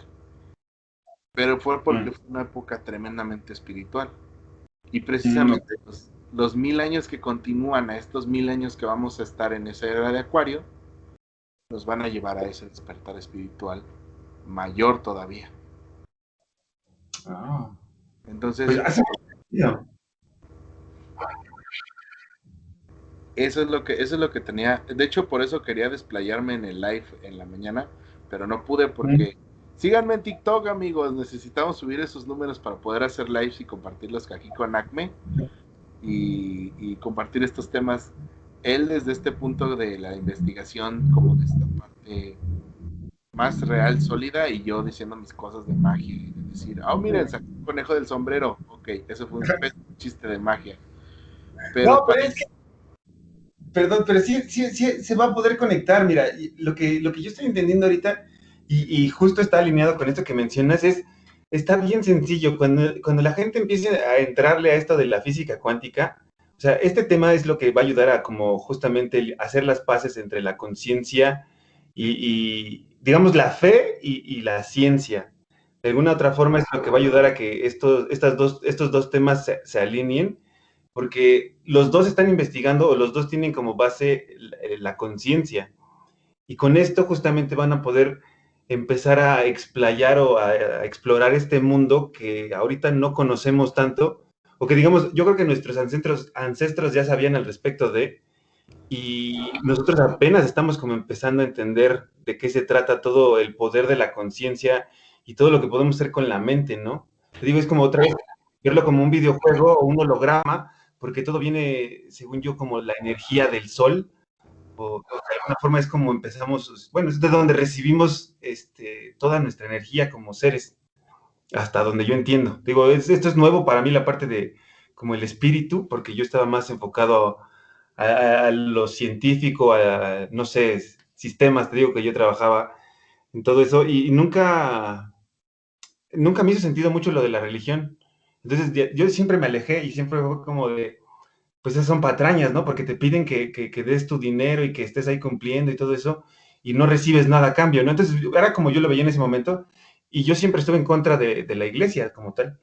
pero fue porque fue una época tremendamente espiritual. Y precisamente los 1000 años que continúan a estos 1000 años que vamos a estar en esa era de Acuario, nos van a llevar a ese despertar espiritual mayor todavía. Ah. Entonces, Pues hace sentido. eso es lo que tenía. De hecho, por eso quería desplayarme en el live en la mañana, pero no pude porque. Síganme en TikTok, amigos. Necesitamos subir esos números para poder hacer lives y compartirlos aquí con Acme y compartir estos temas. Él desde este punto de la investigación, como de esta parte más real, sólida, y yo diciendo mis cosas de magia y de decir, oh, miren, saqué un conejo del sombrero. Ok, eso fue un chiste de magia. Pero No, pero es que, perdón, pero sí, sí, sí se va a poder conectar. Mira, lo que yo estoy entendiendo ahorita, y justo está alineado con esto que mencionas, está bien sencillo. Cuando la gente empiece a entrarle a esto de la física cuántica, o sea, este tema es lo que va a ayudar a como justamente hacer las paces entre la conciencia digamos, la fe y la ciencia. De alguna otra forma es lo que va a ayudar a que estos dos temas se alineen, porque los dos están investigando o los dos tienen como base la conciencia. Y con esto justamente van a poder empezar a explayar o a explorar este mundo que ahorita no conocemos tanto, o que digamos, yo creo que nuestros ancestros ya sabían al respecto de, y nosotros apenas estamos como empezando a entender de qué se trata todo el poder de la conciencia y todo lo que podemos hacer con la mente, ¿no? Te digo, es como otra vez verlo como un videojuego o un holograma, porque todo viene, según yo, como la energía del sol, o de alguna forma es como empezamos, bueno, es de donde recibimos toda nuestra energía como seres, hasta donde yo entiendo. Digo, esto es nuevo para mí la parte de como el espíritu, porque yo estaba más enfocado a lo científico, a, no sé, sistemas, te digo que yo trabajaba en todo eso y nunca me hizo sentido mucho lo de la religión. Entonces yo siempre me alejé y siempre fue como de, pues esas son patrañas, ¿no? Porque te piden que des tu dinero y que estés ahí cumpliendo y todo eso y no recibes nada a cambio, ¿no? Entonces era como yo lo veía en ese momento y yo siempre estuve en contra de la iglesia como tal.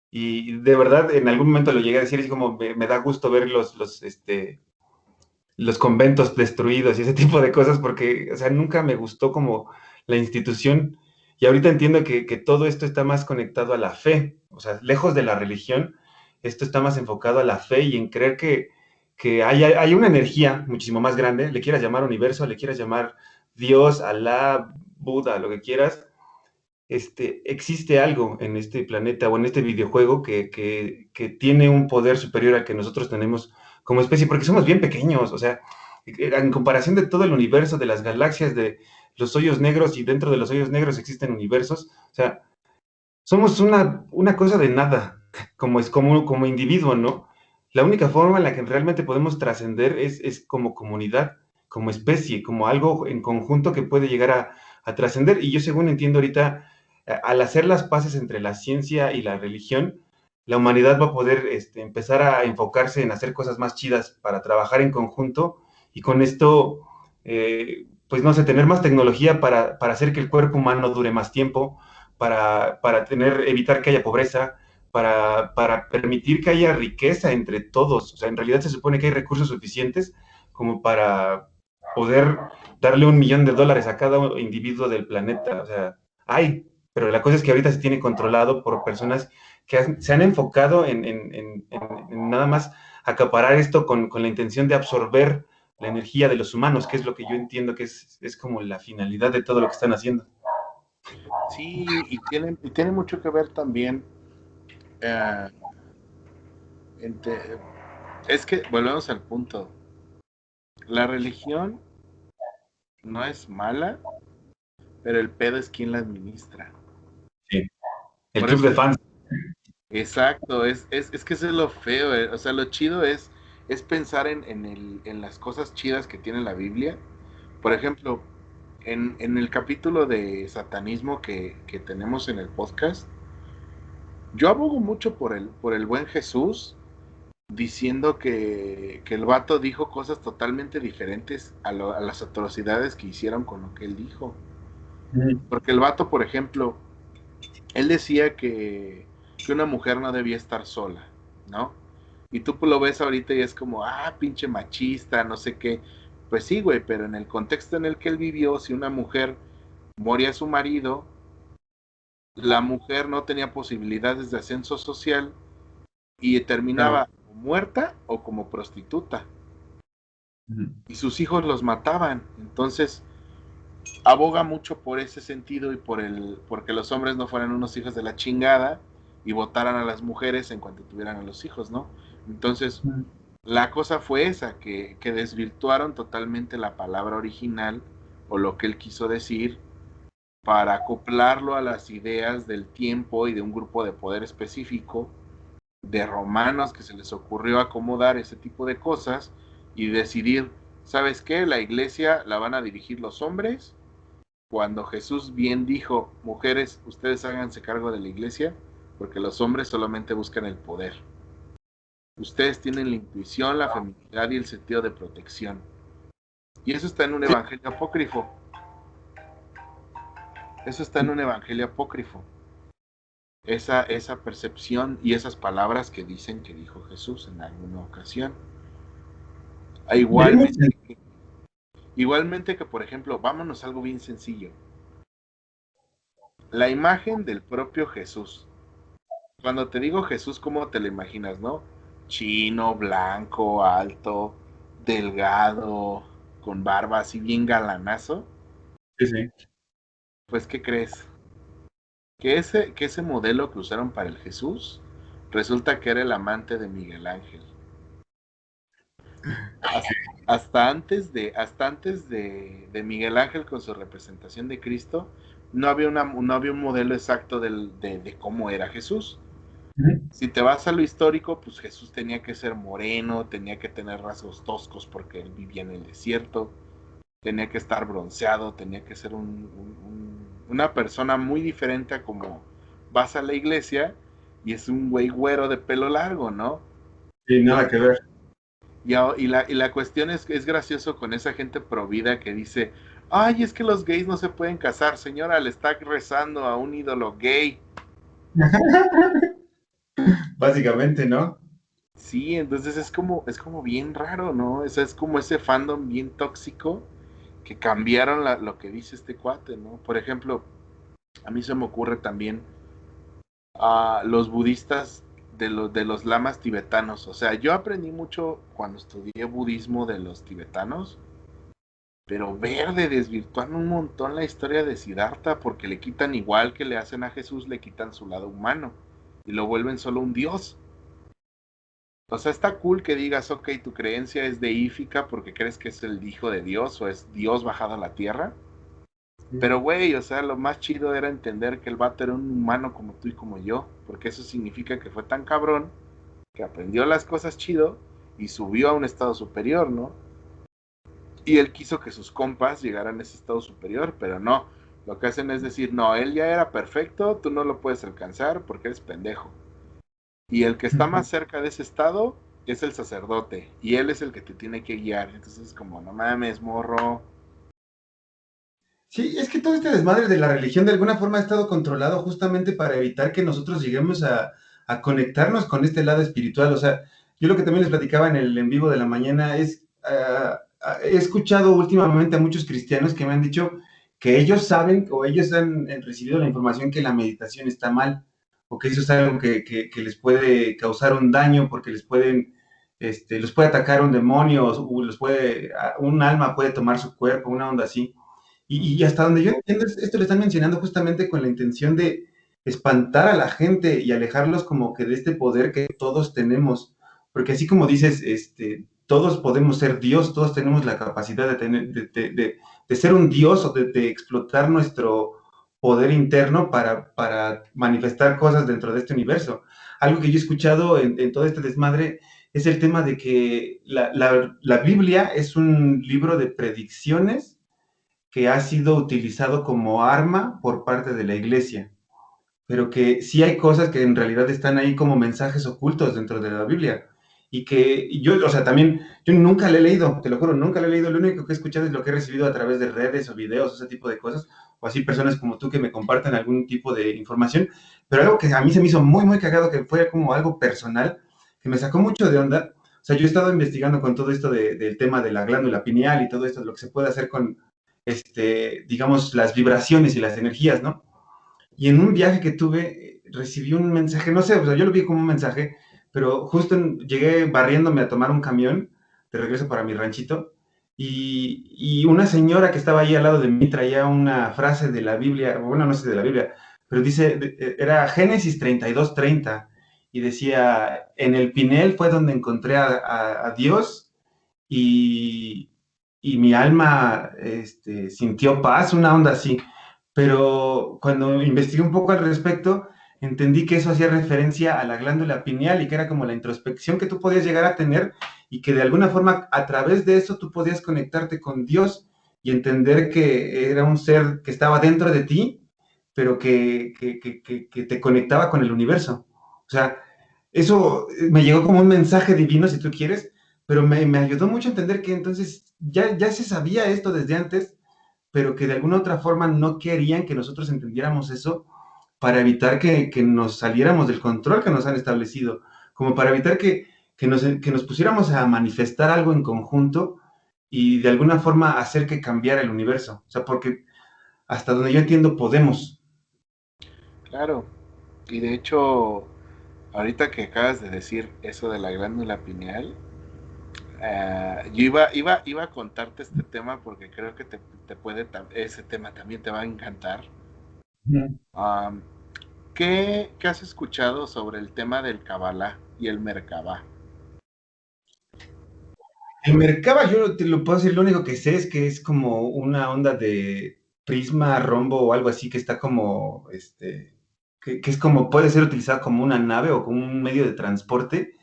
Y de verdad, en algún momento lo llegué a decir, es como me da gusto ver los conventos destruidos y ese tipo de cosas, porque, o sea, nunca me gustó como la institución. Y ahorita entiendo que todo esto está más conectado a la fe, o sea, lejos de la religión, esto está más enfocado a la fe y en creer que hay una energía muchísimo más grande, le quieras llamar universo, le quieras llamar Dios, Alá, Buda, lo que quieras, existe algo en este planeta o en este videojuego que tiene un poder superior al que nosotros tenemos como especie, porque somos bien pequeños, o sea, en comparación de todo el universo, de las galaxias, de los hoyos negros y dentro de los hoyos negros existen universos. O sea, somos una cosa de nada, como individuo, ¿no? La única forma en la que realmente podemos trascender es como comunidad, como especie, como algo en conjunto que puede llegar a trascender. Y yo, según entiendo ahorita, al hacer las paces entre la ciencia y la religión, la humanidad va a poder empezar a enfocarse en hacer cosas más chidas para trabajar en conjunto y con esto, pues no sé, tener más tecnología para hacer que el cuerpo humano dure más tiempo, para evitar que haya pobreza, para permitir que haya riqueza entre todos. O sea, en realidad se supone que hay recursos suficientes como para poder darle $1 millón a cada individuo del planeta. O sea, hay, pero la cosa es que ahorita se tiene controlado por personas que se han enfocado en nada más acaparar esto con la intención de absorber la energía de los humanos, que es lo que yo entiendo que es como la finalidad de todo lo que están haciendo. Sí, y tiene mucho que ver también. eh, entre- es que volvemos al punto. La religión no es mala, pero el pedo es quien la administra. Sí. El Por club eso de fans. exacto, es que eso es lo feo, o sea, lo chido es pensar en las cosas chidas que tiene la Biblia. Por ejemplo, en el capítulo de satanismo que tenemos en el podcast, yo abogo mucho por el buen Jesús, diciendo que el vato dijo cosas totalmente diferentes a las atrocidades que hicieron con lo que él dijo. Porque el vato, por ejemplo, él decía que una mujer no debía estar sola, ¿no? Y tú pues, lo ves ahorita y es como, ah, pinche machista, no sé qué. Pues sí, güey, pero en el contexto en el que él vivió, si una mujer moría a su marido, la mujer no tenía posibilidades de ascenso social y Claro. terminaba muerta o como prostituta. Ujú. Y sus hijos los mataban. Entonces, aboga mucho por ese sentido y porque los hombres no fueran unos hijos de la chingada y votaran a las mujeres en cuanto tuvieran a los hijos, ¿no? Entonces, la cosa fue esa, que desvirtuaron totalmente la palabra original o lo que él quiso decir para acoplarlo a las ideas del tiempo y de un grupo de poder específico de romanos que se les ocurrió acomodar ese tipo de cosas y decidir, ¿sabes qué? La iglesia la van a dirigir los hombres cuando Jesús bien dijo, mujeres, ustedes háganse cargo de la iglesia, porque los hombres solamente buscan el poder. Ustedes tienen la intuición, la feminidad y el sentido de protección. Y eso está en un Sí, evangelio apócrifo. Eso está en un evangelio apócrifo. Esa percepción y esas palabras que dicen que dijo Jesús en alguna ocasión. y hay mucha. Igualmente que, por ejemplo, vámonos a algo bien sencillo. La imagen del propio Jesús. Cuando te digo Jesús, ¿cómo te lo imaginas, no? Chino, blanco, alto, delgado, con barba así bien galanazo. Sí, sí. Pues, ¿qué crees? Que ese modelo que usaron para el Jesús resulta que era el amante de Miguel Ángel. Hasta, hasta antes de Miguel Ángel con su representación de Cristo, no había un modelo exacto de cómo era Jesús. Ujú. Si te vas a lo histórico, pues Jesús tenía que ser moreno, tenía que tener rasgos toscos porque él vivía en el desierto, tenía que estar bronceado, tenía que ser una persona muy diferente a como vas a la iglesia y es un güey güero de pelo largo, ¿no? Sí, nada que Entonces, ver. y la cuestión es gracioso con esa gente provida que dice, ay, es que los gays no se pueden casar, señora, le está rezando a un ídolo gay. Básicamente, ¿no? Sí, entonces es como bien raro, ¿no? Es como ese fandom bien tóxico que cambiaron lo que dice este cuate, ¿no? Por ejemplo, a mí se me ocurre también a los budistas de los lamas tibetanos. O sea, yo aprendí mucho cuando estudié budismo de los tibetanos, pero ver de desvirtuar un montón la historia de Siddhartha porque le quitan igual que le hacen a Jesús, le quitan su lado humano y lo vuelven solo un dios. O sea, está cool que digas, ok, tu creencia es deífica porque crees que es el hijo de Dios o es Dios bajado a la tierra, Pero, güey, o sea, lo más chido era entender que el vato era un humano como tú y como yo, porque eso significa que fue tan cabrón que aprendió las cosas chido y subió a un estado superior, ¿no? Y él quiso que sus compas llegaran a ese estado superior, pero no. Lo que hacen es decir, no, él ya era perfecto, tú no lo puedes alcanzar porque eres pendejo. Y el que está más cerca de ese estado es el sacerdote, y él es el que te tiene que guiar. Entonces, como, no mames, morro. Sí, es que todo este desmadre de la religión de alguna forma ha estado controlado justamente para evitar que nosotros lleguemos a conectarnos con este lado espiritual. O sea, yo lo que también les platicaba en el en vivo de la mañana es, he escuchado últimamente a muchos cristianos que me han dicho que ellos saben o ellos han recibido la información que la meditación está mal o que eso es algo que les puede causar un daño porque les pueden, los puede atacar un demonio o los puede, un alma puede tomar su cuerpo, una onda así. Y hasta donde yo entiendo, esto lo están mencionando justamente con la intención de espantar a la gente y alejarlos como que de este poder que todos tenemos. Porque así como dices, todos podemos ser Dios, todos tenemos la capacidad de, tener, de ser un Dios o de explotar nuestro poder interno para manifestar cosas dentro de este universo. Algo que yo he escuchado en todo este desmadre es el tema de que la Biblia es un libro de predicciones que ha sido utilizado como arma por parte de la iglesia, pero que sí hay cosas que en realidad están ahí como mensajes ocultos dentro de la Biblia. Y que yo, o sea, también, yo nunca le he leído, te lo juro, nunca le he leído, lo único que he escuchado es lo que he recibido a través de redes o videos, ese tipo de cosas, o así personas como tú que me comparten algún tipo de información, pero algo que a mí se me hizo muy, muy cagado, que fue como algo personal, que me sacó mucho de onda. O sea, yo he estado investigando con todo esto del tema de la glándula pineal y todo esto, lo que se puede hacer con, digamos, las vibraciones y las energías, ¿no? Y en un viaje que tuve, recibí un mensaje, no sé, o sea, yo lo vi como un mensaje, pero justo llegué barriéndome a tomar un camión de regreso para mi ranchito, y una señora que estaba ahí al lado de mí traía una frase de la Biblia, bueno, no sé de la Biblia, pero dice, era Génesis 32:30, y decía, en el Pinel fue donde encontré a Dios, y, y mi alma sintió paz, una onda así. Pero cuando investigué un poco al respecto, entendí que eso hacía referencia a la glándula pineal y que era como la introspección que tú podías llegar a tener y que de alguna forma a través de eso tú podías conectarte con Dios y entender que era un ser que estaba dentro de ti, pero que te conectaba con el universo. O sea, eso me llegó como un mensaje divino, si tú quieres, pero me ayudó mucho a entender que entonces ya se sabía esto desde antes, pero que de alguna otra forma no querían que nosotros entendiéramos eso para evitar que nos saliéramos del control que nos han establecido, como para evitar que nos pusiéramos a manifestar algo en conjunto y de alguna forma hacer que cambiara el universo. O sea, porque hasta donde yo entiendo podemos. Claro. Y de hecho, ahorita que acabas de decir eso de la glándula pineal, yo iba a contarte este tema porque creo que te puede, ese tema también te va a encantar. Um, ¿qué has escuchado sobre el tema del Kabbalah y el Merkabah? El Merkaba, yo te lo puedo decir, lo único que sé es que es como una onda de prisma, rombo o algo así que está como, que es como, puede ser utilizado como una nave o como un medio de transporte.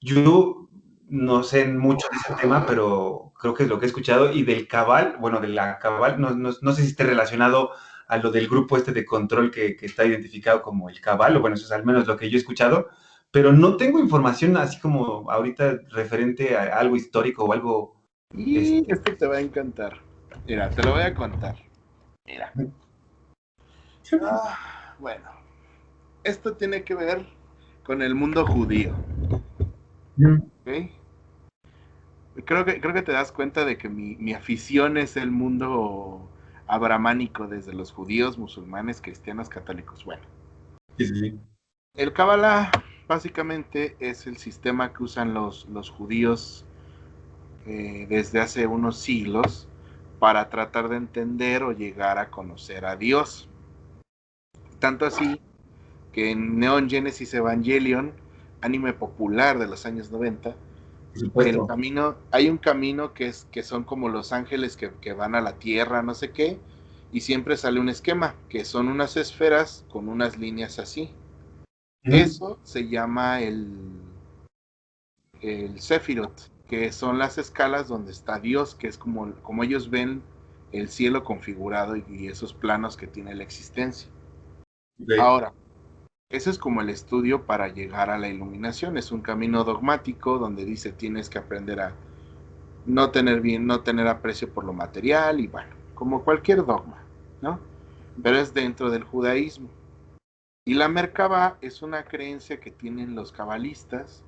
Yo no sé mucho de ese tema, pero creo que es lo que he escuchado. Y del cabal, bueno, de la cabal, no sé si esté relacionado a lo del grupo este de control que está identificado como el cabal, o bueno, eso es al menos lo que yo he escuchado, pero no tengo información así como ahorita referente a algo histórico o algo, Y esto te va a encantar. Mira, te lo voy a contar. Mira. Bueno, esto tiene que ver con el mundo judío. ¿Ok? Creo que te das cuenta de que mi afición es el mundo abramánico, desde los judíos, musulmanes, cristianos, católicos. Bueno, sí, sí, sí. el Kabbalah básicamente es el sistema que usan los judíos desde hace unos siglos para tratar de entender o llegar a conocer a Dios. Tanto así que en Neon Genesis Evangelion, anime popular de los años 90, Por supuesto. hay un camino que son como los ángeles que van a la tierra, no sé qué, y siempre sale un esquema, que son unas esferas con unas líneas así. Ujú. Eso se llama el Sephiroth, que son las escalas donde está Dios, que es como ellos ven el cielo configurado y esos planos que tiene la existencia. Ok. Ahora, ese es como el estudio para llegar a la iluminación, es un camino dogmático donde dice tienes que aprender a no tener aprecio por lo material y bueno, como cualquier dogma, ¿no? Pero es dentro del judaísmo. Y la Merkabah es una creencia que tienen los cabalistas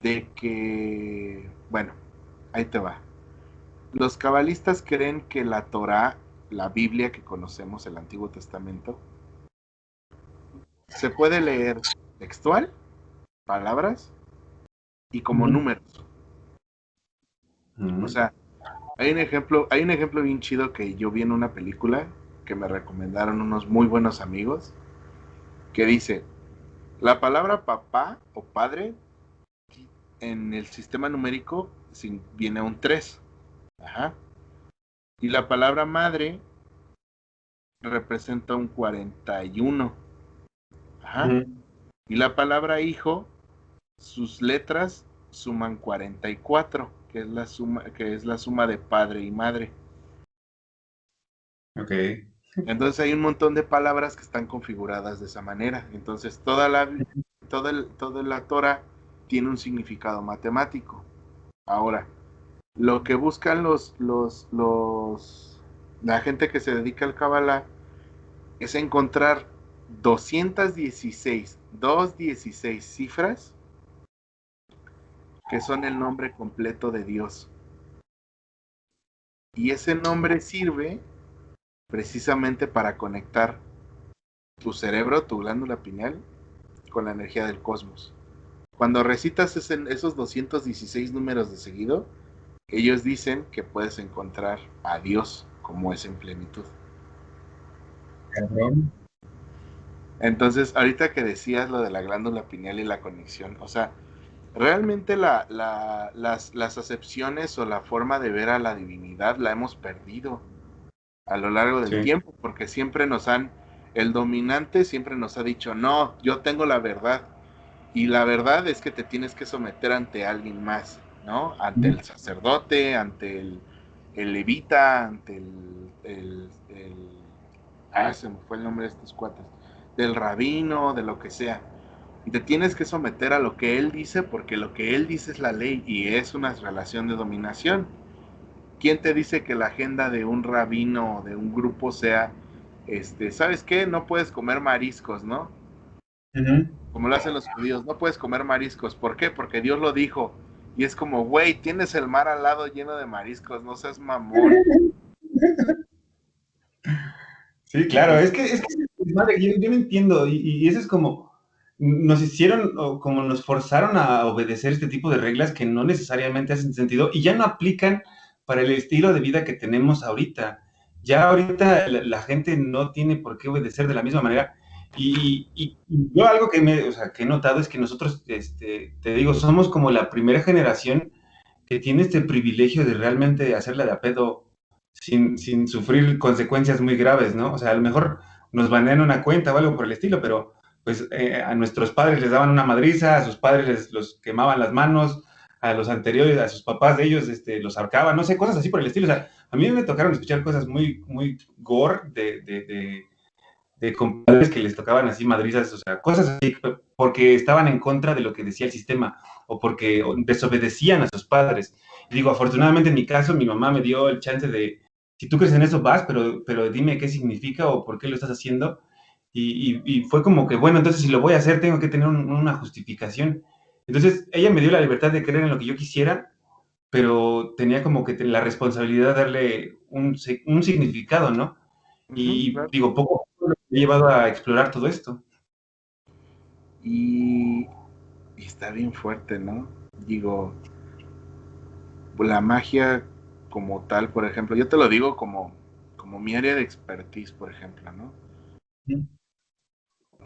de que, bueno, ahí te va. Los cabalistas creen que la Torá, la Biblia que conocemos, el Antiguo Testamento, se puede leer textual, palabras, y como Ujú. números. O Ujú. sea, hay un ejemplo bien chido que yo vi en una película que me recomendaron unos muy buenos amigos, que dice, la palabra papá o padre en el sistema numérico viene un 3. Ajá. Y la palabra madre representa un 41. Ajá. Ujú. Y la palabra hijo, sus letras suman 44, que es la suma de padre y madre. Ok. Entonces hay un montón de palabras que están configuradas de esa manera. Entonces toda la Torah tiene un significado matemático. Ahora, lo que buscan la gente que se dedica al Kabbalah es encontrar 216 cifras que son el nombre completo de Dios. Y ese nombre sirve precisamente para conectar tu cerebro, tu glándula pineal, con la energía del cosmos. Cuando recitas esos 216 números de seguido, ellos dicen que puedes encontrar a Dios como es en plenitud. Cabrón. Entonces, ahorita que decías lo de la glándula pineal y la conexión, o sea, realmente las acepciones o la forma de ver a la divinidad la hemos perdido a lo largo del Sí. tiempo, porque el dominante siempre nos ha dicho, no, yo tengo la verdad, y la verdad es que te tienes que someter ante alguien más, ¿no? Ante Ujú. el sacerdote, ante el levita, ante se me fue el nombre de estos cuates, del rabino, de lo que sea. Y te tienes que someter a lo que él dice porque lo que él dice es la ley y es una relación de dominación. ¿Quién te dice que la agenda de un rabino o de un grupo sea, ¿sabes qué? No puedes comer mariscos, ¿no? Ujú. Como lo hacen los judíos, no puedes comer mariscos. ¿Por qué? Porque Dios lo dijo. Y es como, güey, tienes el mar al lado lleno de mariscos, no seas mamón. Sí, claro, Entonces, es que madre, yo no entiendo, y eso es como, nos hicieron, o como nos forzaron a obedecer este tipo de reglas que no necesariamente hacen sentido y ya no aplican para el estilo de vida que tenemos ahorita. Ya ahorita la gente no tiene por qué obedecer de la misma manera. Y yo algo o sea, que he notado es que nosotros, te digo, somos como la primera generación que tiene este privilegio de realmente hacerle de a pedo sin sufrir consecuencias muy graves, ¿no? O sea, a lo mejor nos banean una cuenta o algo por el estilo, pero pues a nuestros padres les daban una madriza, a sus padres los quemaban las manos, a los anteriores, a sus papás de ellos los ahorcaban, no sé, cosas así por el estilo. O sea, a mí me tocaron escuchar cosas muy gore de compadres que les tocaban así madrizas, o sea, cosas así, porque estaban en contra de lo que decía el sistema o porque desobedecían a sus padres. Y digo, afortunadamente en mi caso, mi mamá me dio el chance de, si tú crees en eso, vas, pero dime qué significa o por qué lo estás haciendo. Y fue como que, bueno, entonces si lo voy a hacer, tengo que tener una justificación. Entonces, ella me dio la libertad de creer en lo que yo quisiera, pero tenía como que la responsabilidad de darle un significado, ¿no? Y claro. digo, poco a poco me he llevado a explorar todo esto. Y, y está bien fuerte, ¿no? Digo, la magia como tal, por ejemplo, yo te lo digo como mi área de expertise, por ejemplo, ¿no?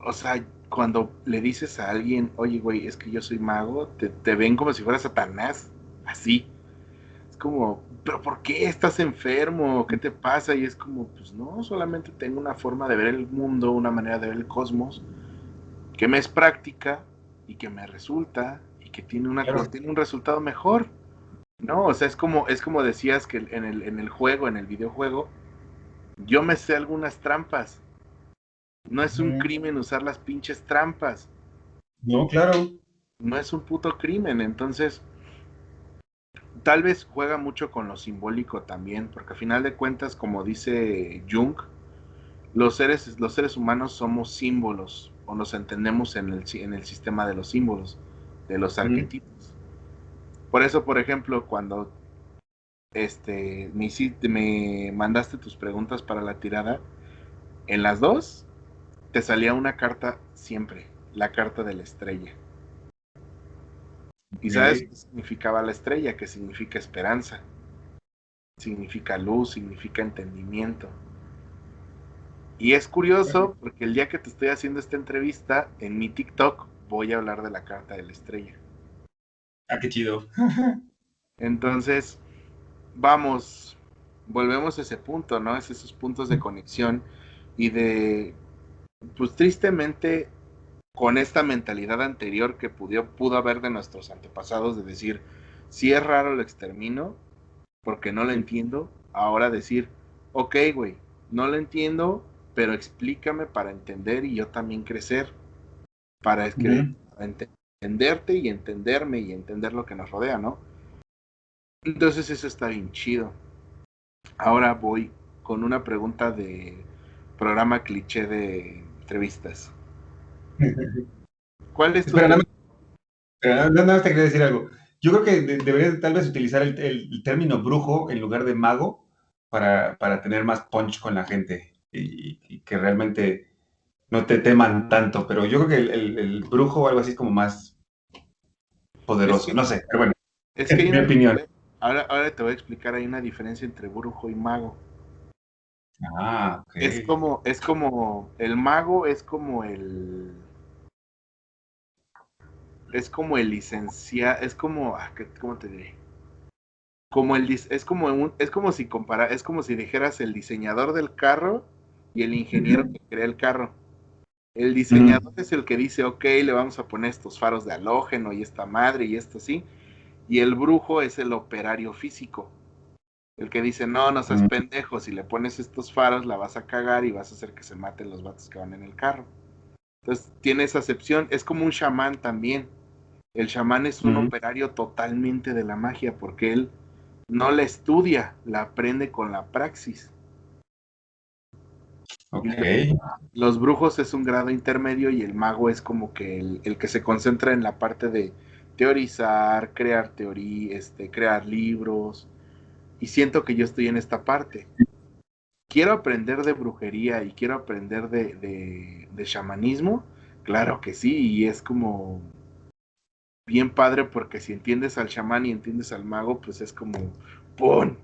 O sea, cuando le dices a alguien, oye, güey, es que yo soy mago, te ven como si fuera Satanás, así. Es como, ¿pero por qué estás enfermo? ¿Qué te pasa? Y es como, pues no, solamente tengo una forma de ver el mundo, una manera de ver el cosmos, que me es práctica y que me resulta y que tiene, Claro. tiene un resultado mejor. No, o sea, es como decías que en el juego, en el videojuego, yo me sé algunas trampas. No es un Ujú. crimen usar las pinches trampas. No, claro. No es un puto crimen. Entonces, tal vez juega mucho con lo simbólico también, porque a final de cuentas, como dice Jung, los seres humanos somos símbolos, o nos entendemos en el sistema de los símbolos, de los Ujú. arquetipos. Por eso, por ejemplo, cuando me mandaste tus preguntas para la tirada, en las dos te salía una carta siempre, la carta de la estrella. ¿Y sabes Ok. qué significaba la estrella? Que significa esperanza, significa luz, significa entendimiento. Y es curioso porque el día que te estoy haciendo esta entrevista, en mi TikTok voy a hablar de la carta de la estrella. Ah, qué chido. Entonces, vamos, volvemos a ese punto, ¿no? Es esos puntos de conexión y de, pues tristemente, con esta mentalidad anterior que pudo haber de nuestros antepasados de decir, si es raro lo extermino, porque no lo entiendo, ahora decir, ok, güey, no lo entiendo, pero explícame para entender y yo también crecer, Ujú. para entenderte y entenderme y entender lo que nos rodea, ¿no? Entonces eso está bien chido. Ahora voy con una pregunta de programa cliché de entrevistas. ¿Cuál es tu Espera, tema? nada más te quería decir algo. Yo creo que deberías tal vez utilizar el término brujo en lugar de mago para tener más punch con la gente y que realmente no te teman tanto, pero yo creo que el brujo o algo así es como más Es poderoso, que, no sé, pero bueno, es que hay es mi una opinión. diferencia. Ahora te voy a explicar, hay una diferencia entre brujo y mago. Ah, ok. Es como, el mago es como el licenciado, es como, ¿cómo te diré? Como es como si es como si dijeras el diseñador del carro y el ingeniero Ujú. que crea el carro. El diseñador Ujú. es el que dice, ok, le vamos a poner estos faros de halógeno y esta madre y esto sí. Y el brujo es el operario físico. El que dice, no, no seas Ujú. pendejo, si le pones estos faros la vas a cagar y vas a hacer que se maten los vatos que van en el carro. Entonces tiene esa acepción, es como un chamán también. El chamán es un Ujú. operario totalmente de la magia porque él no la estudia, la aprende con la praxis. Y Ok. los brujos es un grado intermedio y el mago es como que el que se concentra en la parte de teorizar, crear teoría, crear libros. Y siento que yo estoy en esta parte. Quiero aprender de brujería y quiero aprender de chamanismo. Claro que sí, y es como bien padre porque si entiendes al chamán y entiendes al mago, pues es como ¡pum!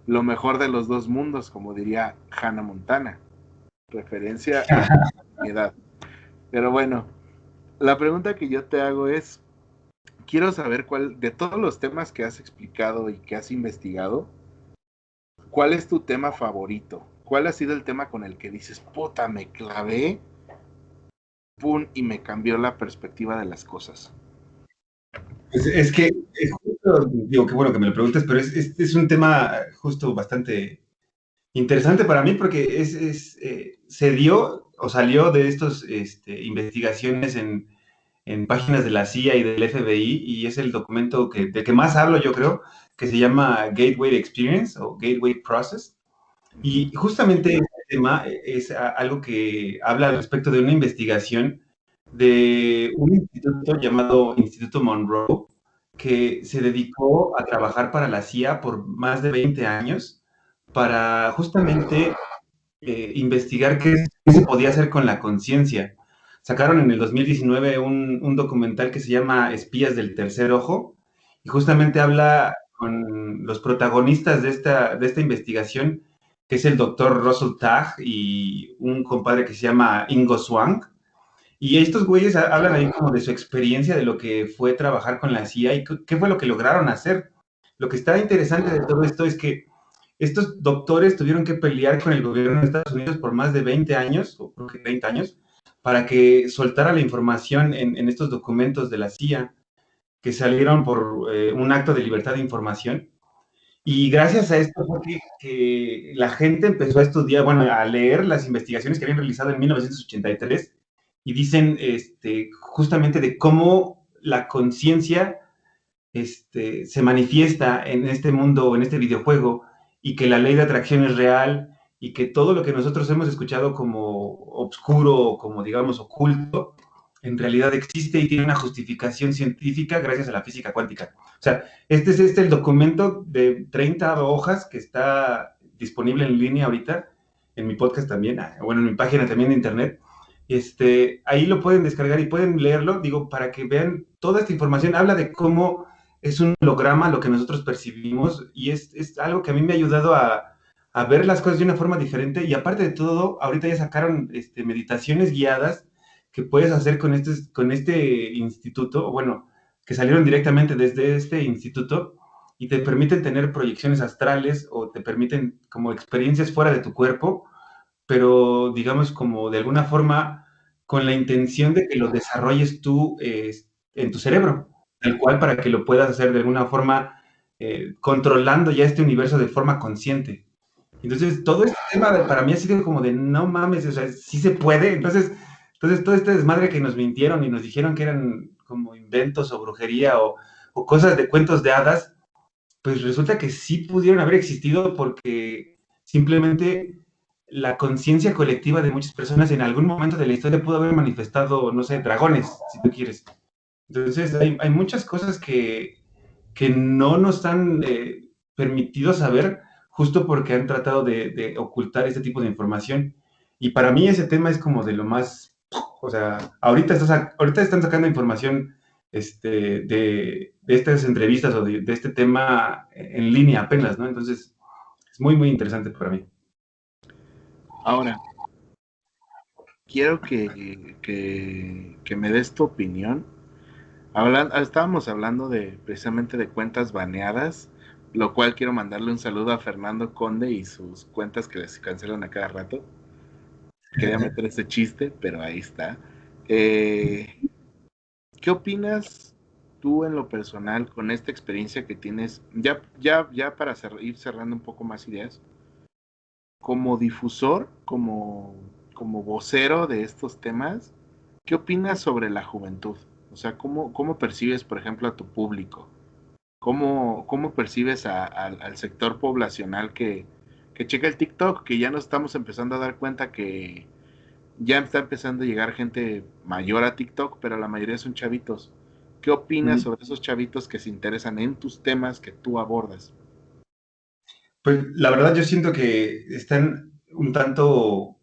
Lo mejor de los dos mundos, como diría Hannah Montana. Referencia a mi edad. Pero bueno, la pregunta que yo te hago es, quiero saber cuál, de todos los temas que has explicado y que has investigado, ¿cuál es tu tema favorito? ¿Cuál ha sido el tema con el que dices, puta, me clavé, pum, y me cambió la perspectiva de las cosas? Pues es que, justo, digo, qué bueno que me lo preguntes, pero es un tema justo bastante interesante para mí porque se dio o salió de estos investigaciones en páginas de la CIA y del FBI y es el documento de que más hablo, yo creo, que se llama Gateway Experience o Gateway Process. Ujú. Y justamente este tema es algo que habla al respecto de una investigación de un instituto llamado Instituto Monroe, que se dedicó a trabajar para la CIA por más de 20 años para justamente investigar qué se podía hacer con la conciencia. Sacaron en el 2019 un documental que se llama Espías del Tercer Ojo y justamente habla con los protagonistas de esta investigación, que es el doctor Russell Tag y un compadre que se llama Ingo Swank. Y estos güeyes hablan ahí como de su experiencia, de lo que fue trabajar con la CIA y qué fue lo que lograron hacer. lo que está interesante de todo esto es que estos doctores tuvieron que pelear con el gobierno de Estados Unidos por más de 20 años, o creo que 30 años, para que soltara la información en estos documentos de la CIA que salieron por un acto de libertad de información. Y gracias a esto fue que la gente empezó a estudiar, bueno, a leer las investigaciones que habían realizado en 1983 y dicen justamente de cómo la conciencia se manifiesta en este mundo, en este videojuego, y que la ley de atracción es real, y que todo lo que nosotros hemos escuchado como obscuro, como digamos oculto, en realidad existe y tiene una justificación científica gracias a la física cuántica. O sea, este es el documento de 30 hojas que está disponible en línea ahorita, en mi podcast también, bueno, en mi página también de internet. Ahí lo pueden descargar y pueden leerlo, digo, para que vean toda esta información. Habla de cómo es un holograma lo que nosotros percibimos y es algo que a mí me ha ayudado a ver las cosas de una forma diferente. Y aparte de todo, ahorita ya sacaron meditaciones guiadas que puedes hacer con este instituto, bueno, que salieron directamente desde este instituto y te permiten tener proyecciones astrales o te permiten como experiencias fuera de tu cuerpo, pero digamos como de alguna forma con la intención de que lo desarrolles tú en tu cerebro, tal cual para que lo puedas hacer de alguna forma controlando ya este universo de forma consciente. Entonces, todo este tema para mí ha sido como de no mames, o sea, sí se puede. Entonces todo este desmadre que nos mintieron y nos dijeron que eran como inventos o brujería o cosas de cuentos de hadas, pues resulta que sí pudieron haber existido porque simplemente la conciencia colectiva de muchas personas en algún momento de la historia pudo haber manifestado, no sé, dragones, si tú quieres. Entonces hay muchas cosas que no nos han permitido saber justo porque han tratado de ocultar este tipo de información. Y para mí ese tema es como de lo más, o sea, ahorita están sacando información de estas entrevistas o de este tema en línea apenas, ¿no? Entonces, es muy, muy interesante para mí. Ahora, quiero que me des tu opinión. Estábamos hablando precisamente de cuentas baneadas, lo cual quiero mandarle un saludo a Fernando Conde y sus cuentas que les cancelan a cada rato. Quería meter ese chiste, pero ahí está. ¿Qué opinas tú en lo personal con esta experiencia que tienes? Ya para ir cerrando un poco más ideas, como difusor, como vocero de estos temas, ¿qué opinas sobre la juventud? O sea, ¿cómo percibes, por ejemplo, a tu público? ¿Cómo percibes al sector poblacional que checa el TikTok? Que ya nos estamos empezando a dar cuenta que ya está empezando a llegar gente mayor a TikTok, pero la mayoría son chavitos. ¿Qué opinas sobre esos chavitos que se interesan en tus temas que tú abordas? Pues la verdad yo siento que están un tanto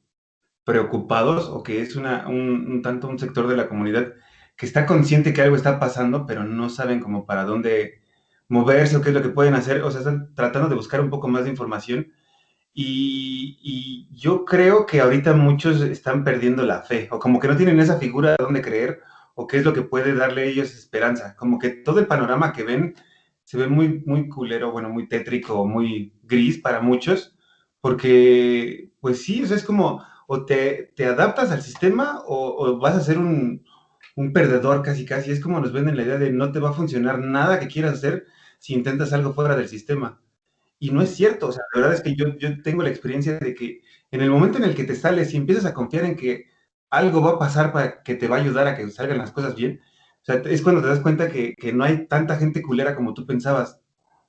preocupados o que es un tanto un sector de la comunidad que está consciente que algo está pasando, pero no saben como para dónde moverse o qué es lo que pueden hacer, o sea, están tratando de buscar un poco más de información y yo creo que ahorita muchos están perdiendo la fe o como que no tienen esa figura de dónde creer o qué es lo que puede darle a ellos esperanza, como que todo el panorama que ven se ve muy, muy culero, bueno, muy tétrico, muy gris para muchos, porque pues sí, o sea, es como o te adaptas al sistema o vas a ser un perdedor casi casi, es como nos venden la idea de no te va a funcionar nada que quieras hacer si intentas algo fuera del sistema. Y no es cierto, o sea, la verdad es que yo tengo la experiencia de que en el momento en el que te sales y empiezas a confiar en que algo va a pasar para que te va a ayudar a que salgan las cosas bien, o sea, es cuando te das cuenta que no hay tanta gente culera como tú pensabas.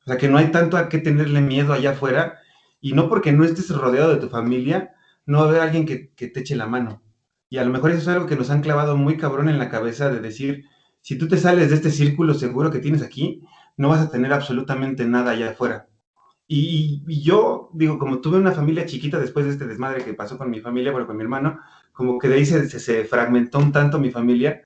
O sea, que no hay tanto a qué tenerle miedo allá afuera y no porque no estés rodeado de tu familia, no va a haber alguien que te eche la mano. Y a lo mejor eso es algo que nos han clavado muy cabrón en la cabeza de decir, si tú te sales de este círculo seguro que tienes aquí, no vas a tener absolutamente nada allá afuera. Y yo, digo, como tuve una familia chiquita después de este desmadre que pasó con mi familia, bueno, con mi hermano, como que de ahí se fragmentó un tanto mi familia,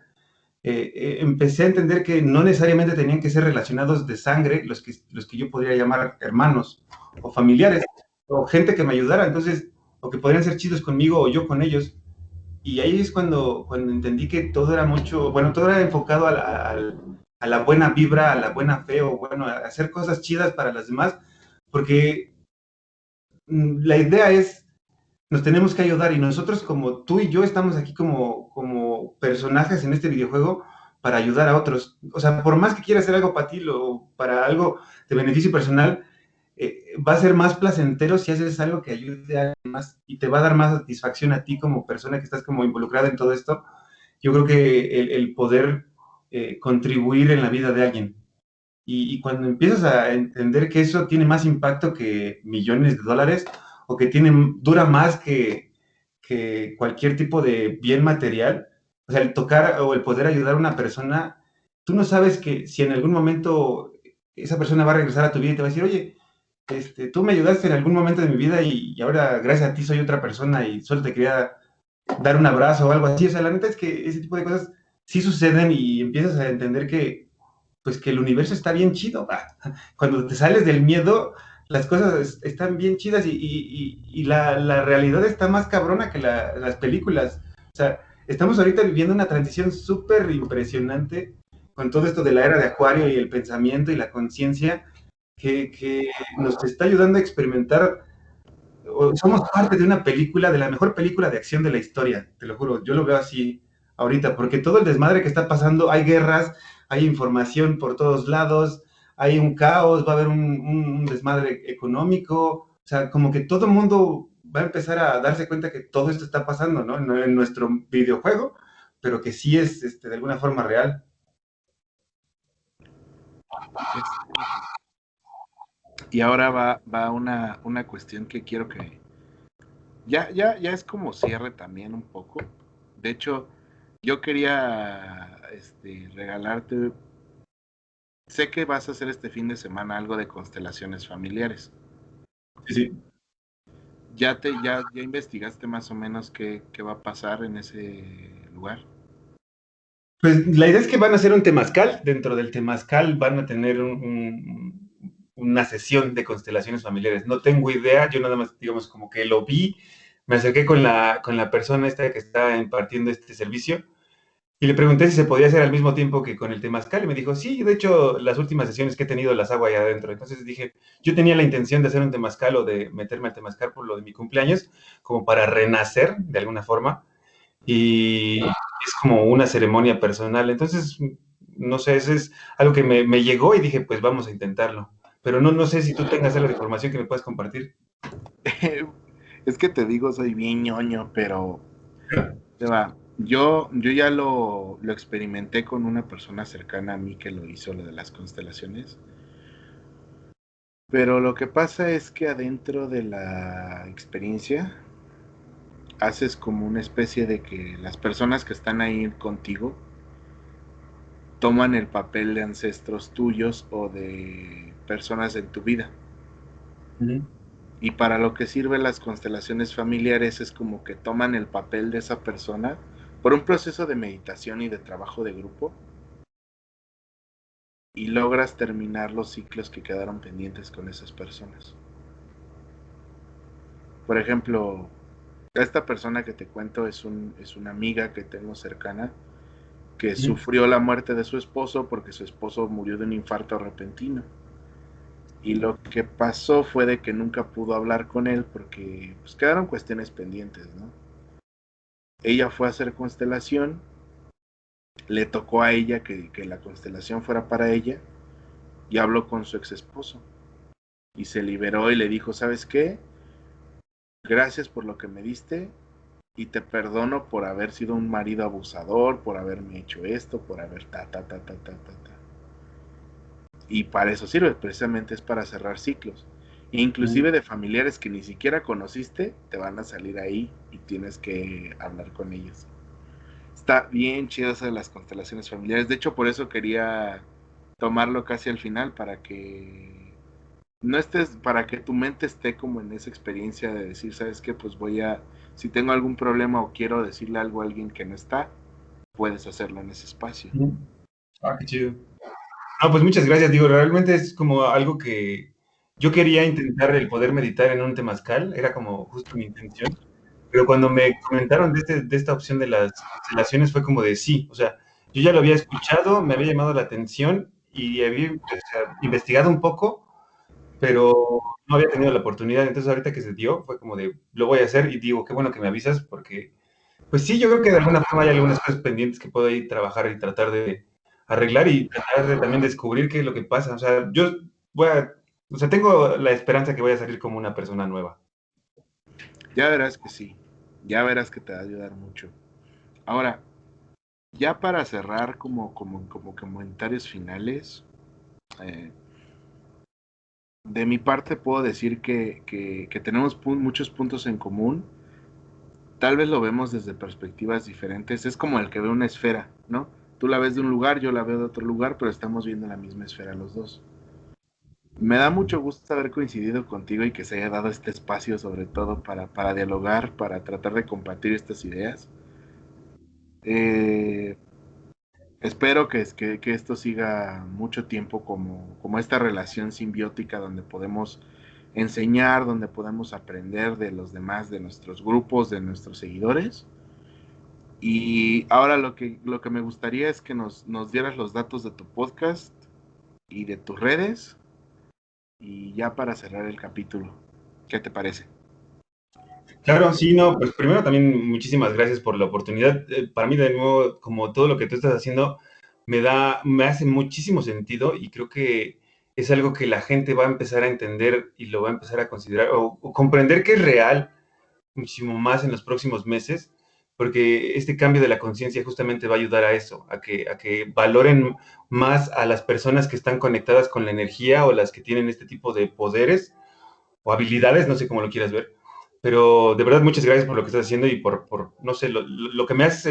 empecé a entender que no necesariamente tenían que ser relacionados de sangre los que yo podría llamar hermanos o familiares o gente que me ayudara, entonces, o que podrían ser chidos conmigo o yo con ellos. Y ahí es cuando entendí que todo era mucho, bueno, todo era enfocado a la buena vibra, a la buena fe, o bueno, a hacer cosas chidas para las demás, porque la idea es, nos tenemos que ayudar y nosotros como tú y yo estamos aquí como personajes en este videojuego para ayudar a otros. O sea, por más que quieras hacer algo para ti o para algo de beneficio personal, va a ser más placentero si haces algo que ayude a alguien más y te va a dar más satisfacción a ti como persona que estás como involucrada en todo esto. Yo creo que el poder contribuir en la vida de alguien. Y cuando empiezas a entender que eso tiene más impacto que millones de dólares o que dura más que cualquier tipo de bien material, o sea, el tocar o el poder ayudar a una persona, tú no sabes que si en algún momento esa persona va a regresar a tu vida y te va a decir, oye, tú me ayudaste en algún momento de mi vida y ahora gracias a ti soy otra persona y solo te quería dar un abrazo o algo así. O sea, la neta es que ese tipo de cosas sí suceden y empiezas a entender que pues que el universo está bien chido. Cuando te sales del miedo, las cosas están bien chidas y la realidad está más cabrona que las películas. O sea, estamos ahorita viviendo una transición súper impresionante con todo esto de la era de Acuario y el pensamiento y la conciencia que nos está ayudando a experimentar. Somos parte de una película, de la mejor película de acción de la historia, te lo juro. Yo lo veo así ahorita, porque todo el desmadre que está pasando, hay guerras, hay información por todos lados, hay un caos, va a haber un desmadre económico, o sea, como que todo el mundo va a empezar a darse cuenta que todo esto está pasando, ¿no? En nuestro videojuego, pero que sí es de alguna forma real. Y ahora va una cuestión que quiero que... Ya es como cierre también un poco. De hecho, yo quería regalarte... Sé que vas a hacer este fin de semana algo de constelaciones familiares. Sí, sí. ¿Ya investigaste más o menos qué va a pasar en ese lugar? Pues la idea es que van a hacer un temazcal. Dentro del temazcal van a tener una sesión de constelaciones familiares. No tengo idea, yo nada más, digamos, como que lo vi, me acerqué con la persona esta que está impartiendo este servicio y le pregunté si se podía hacer al mismo tiempo que con el temazcal y me dijo, sí, de hecho, las últimas sesiones que he tenido las hago allá adentro. Entonces dije, yo tenía la intención de hacer un temazcal o de meterme al temazcal por lo de mi cumpleaños, como para renacer de alguna forma y es como una ceremonia personal. Entonces, no sé, eso es algo que me llegó y dije, pues vamos a intentarlo. Pero no sé si tú tengas algo de información que me puedas compartir. Es que te digo, soy bien ñoño, pero te va. Yo ya lo experimenté con una persona cercana a mí que lo hizo, lo de las constelaciones. Pero lo que pasa es que adentro de la experiencia haces como una especie de que las personas que están ahí contigo toman el papel de ancestros tuyos o de personas en tu vida. Ujú. Y para lo que sirven las constelaciones familiares es como que toman el papel de esa persona por un proceso de meditación y de trabajo de grupo y logras terminar los ciclos que quedaron pendientes con esas personas. Por ejemplo, esta persona que te cuento es una amiga que tengo cercana que Ujú. sufrió la muerte de su esposo porque su esposo murió de un infarto repentino. Y lo que pasó fue de que nunca pudo hablar con él porque pues, quedaron cuestiones pendientes, ¿no? Ella fue a hacer constelación, le tocó a ella que la constelación fuera para ella y habló con su ex esposo y se liberó y le dijo, ¿sabes qué? Gracias por lo que me diste y te perdono por haber sido un marido abusador, por haberme hecho esto, por haber ta. Y para eso sirve, precisamente es para cerrar ciclos. Ujú. Inclusive de familiares que ni siquiera conociste, te van a salir ahí y tienes que hablar con ellos. Está bien chido eso de las constelaciones familiares. De hecho, por eso quería tomarlo casi al final, para que no estés, para que tu mente esté como en esa experiencia de decir, ¿sabes qué? Pues voy a, si tengo algún problema o quiero decirle algo a alguien que no está, puedes hacerlo en ese espacio. Ujú. Ah, qué chido. No, pues muchas gracias, digo, realmente es como algo que yo quería intentar el poder meditar en un temazcal, era como justo mi intención. Pero cuando me comentaron de esta opción de las constelaciones fue como de sí, o sea, yo ya lo había escuchado, me había llamado la atención y había, o sea, investigado un poco, pero no había tenido la oportunidad. Entonces ahorita que se dio, fue como de, lo voy a hacer y digo, qué bueno que me avisas porque, pues sí, yo creo que de alguna forma hay algunas cosas pendientes que puedo ir trabajar y tratar de arreglar y tratar de también descubrir qué es lo que pasa. O sea, yo voy a, o sea, tengo la esperanza que voy a salir como una persona nueva. Ya verás que sí, ya verás que te va a ayudar mucho. Ahora, ya para cerrar como comentarios finales, eh, de mi parte puedo decir que tenemos muchos puntos en común. Tal vez lo vemos desde perspectivas diferentes. Es como el que ve una esfera, ¿no? Tú la ves de un lugar, yo la veo de otro lugar, pero estamos viendo la misma esfera los dos. Me da mucho gusto haber coincidido contigo y que se haya dado este espacio, sobre todo para dialogar, para tratar de compartir estas ideas. Eh, Espero que esto siga mucho tiempo como esta relación simbiótica donde podemos enseñar, donde podemos aprender de los demás, de nuestros grupos, de nuestros seguidores. Y ahora lo que me gustaría es que nos dieras los datos de tu podcast y de tus redes y ya para cerrar el capítulo. ¿Qué te parece? Claro, sí, no, pues primero también muchísimas gracias por la oportunidad. Para mí, de nuevo, como todo lo que tú estás haciendo, me hace muchísimo sentido y creo que es algo que la gente va a empezar a entender y lo va a empezar a considerar o comprender que es real muchísimo más en los próximos meses, porque este cambio de la conciencia justamente va a ayudar a eso, a que valoren más a las personas que están conectadas con la energía o las que tienen este tipo de poderes o habilidades, no sé cómo lo quieras ver. Pero de verdad, muchas gracias por lo que estás haciendo y por no sé, lo que me has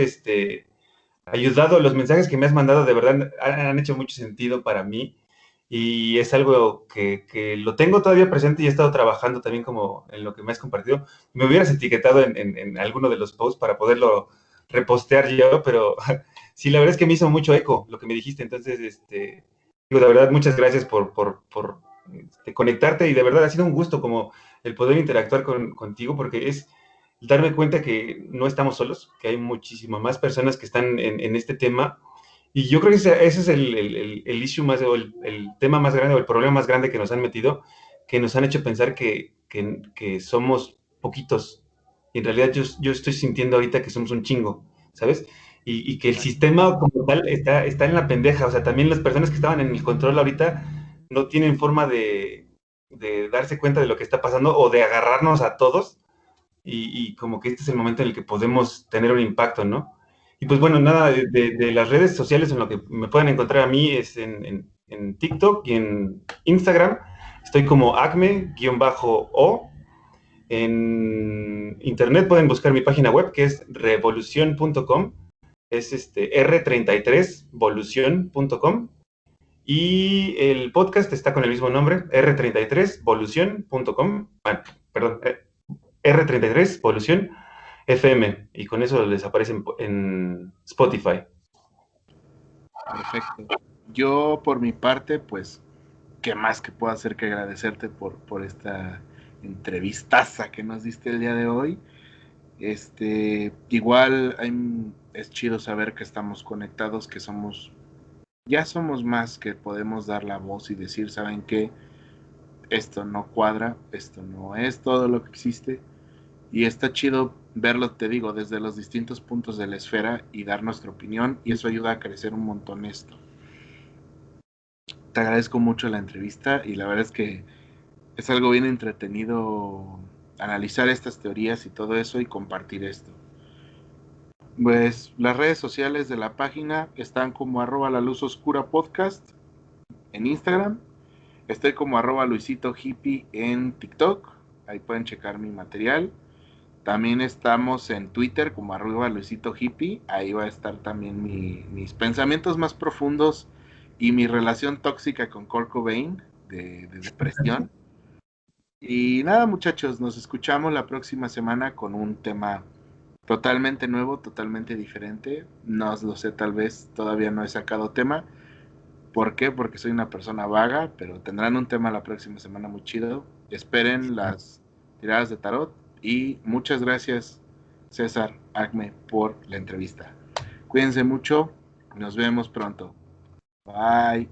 ayudado, los mensajes que me has mandado, de verdad han hecho mucho sentido para mí y es algo que lo tengo todavía presente y he estado trabajando también como en lo que me has compartido. Me hubieras etiquetado en alguno de los posts para poderlo repostear yo, pero sí, la verdad es que me hizo mucho eco lo que me dijiste, entonces, digo, de verdad, muchas gracias por conectarte y de verdad ha sido un gusto como el poder interactuar contigo porque es darme cuenta que no estamos solos, que hay muchísimas más personas que están en este tema. Y yo creo que ese es el issue más, o el tema más grande, o el problema más grande que nos han metido, que nos han hecho pensar que somos poquitos. Y en realidad yo estoy sintiendo ahorita que somos un chingo, ¿sabes? Y que el sistema como tal está en la pendeja. O sea, también las personas que estaban en el control ahorita no tienen forma de darse cuenta de lo que está pasando o de agarrarnos a todos y como que este es el momento en el que podemos tener un impacto, ¿no? Y pues bueno, nada, de las redes sociales en lo que me pueden encontrar a mí es en TikTok y en Instagram. Estoy como acme-o. En internet pueden buscar mi página web que es revolucion.com. Es r33volucion.com. Y el podcast está con el mismo nombre, r33volucion.com. Bueno, perdón, R33 Polución FM y con eso les aparece en Spotify. Perfecto. Yo por mi parte, pues, ¿qué más que puedo hacer que agradecerte por esta entrevistaza que nos diste el día de hoy? Igual es chido saber que estamos conectados, que ya somos más, que podemos dar la voz y decir, ¿saben qué? Esto no cuadra, esto no es todo lo que existe. Y está chido verlo, te digo, desde los distintos puntos de la esfera y dar nuestra opinión, y eso ayuda a crecer un montón esto. Te agradezco mucho la entrevista y la verdad es que es algo bien entretenido analizar estas teorías y todo eso y compartir esto. Pues las redes sociales de la página están como @la luz oscura podcast en Instagram. Estoy como @Luisito Hippie en TikTok. Ahí pueden checar mi material. También estamos en Twitter como @Luisito Hippie. Ahí va a estar también mis pensamientos más profundos y mi relación tóxica con Kurt Cobain de depresión. Y nada, muchachos, nos escuchamos la próxima semana con un tema totalmente nuevo, totalmente diferente. No lo sé, tal vez todavía no he sacado tema. ¿Por qué? Porque soy una persona vaga, pero tendrán un tema la próxima semana muy chido. Esperen las tiradas de tarot y muchas gracias, César Acme, por la entrevista. Cuídense mucho Nos vemos pronto. Bye.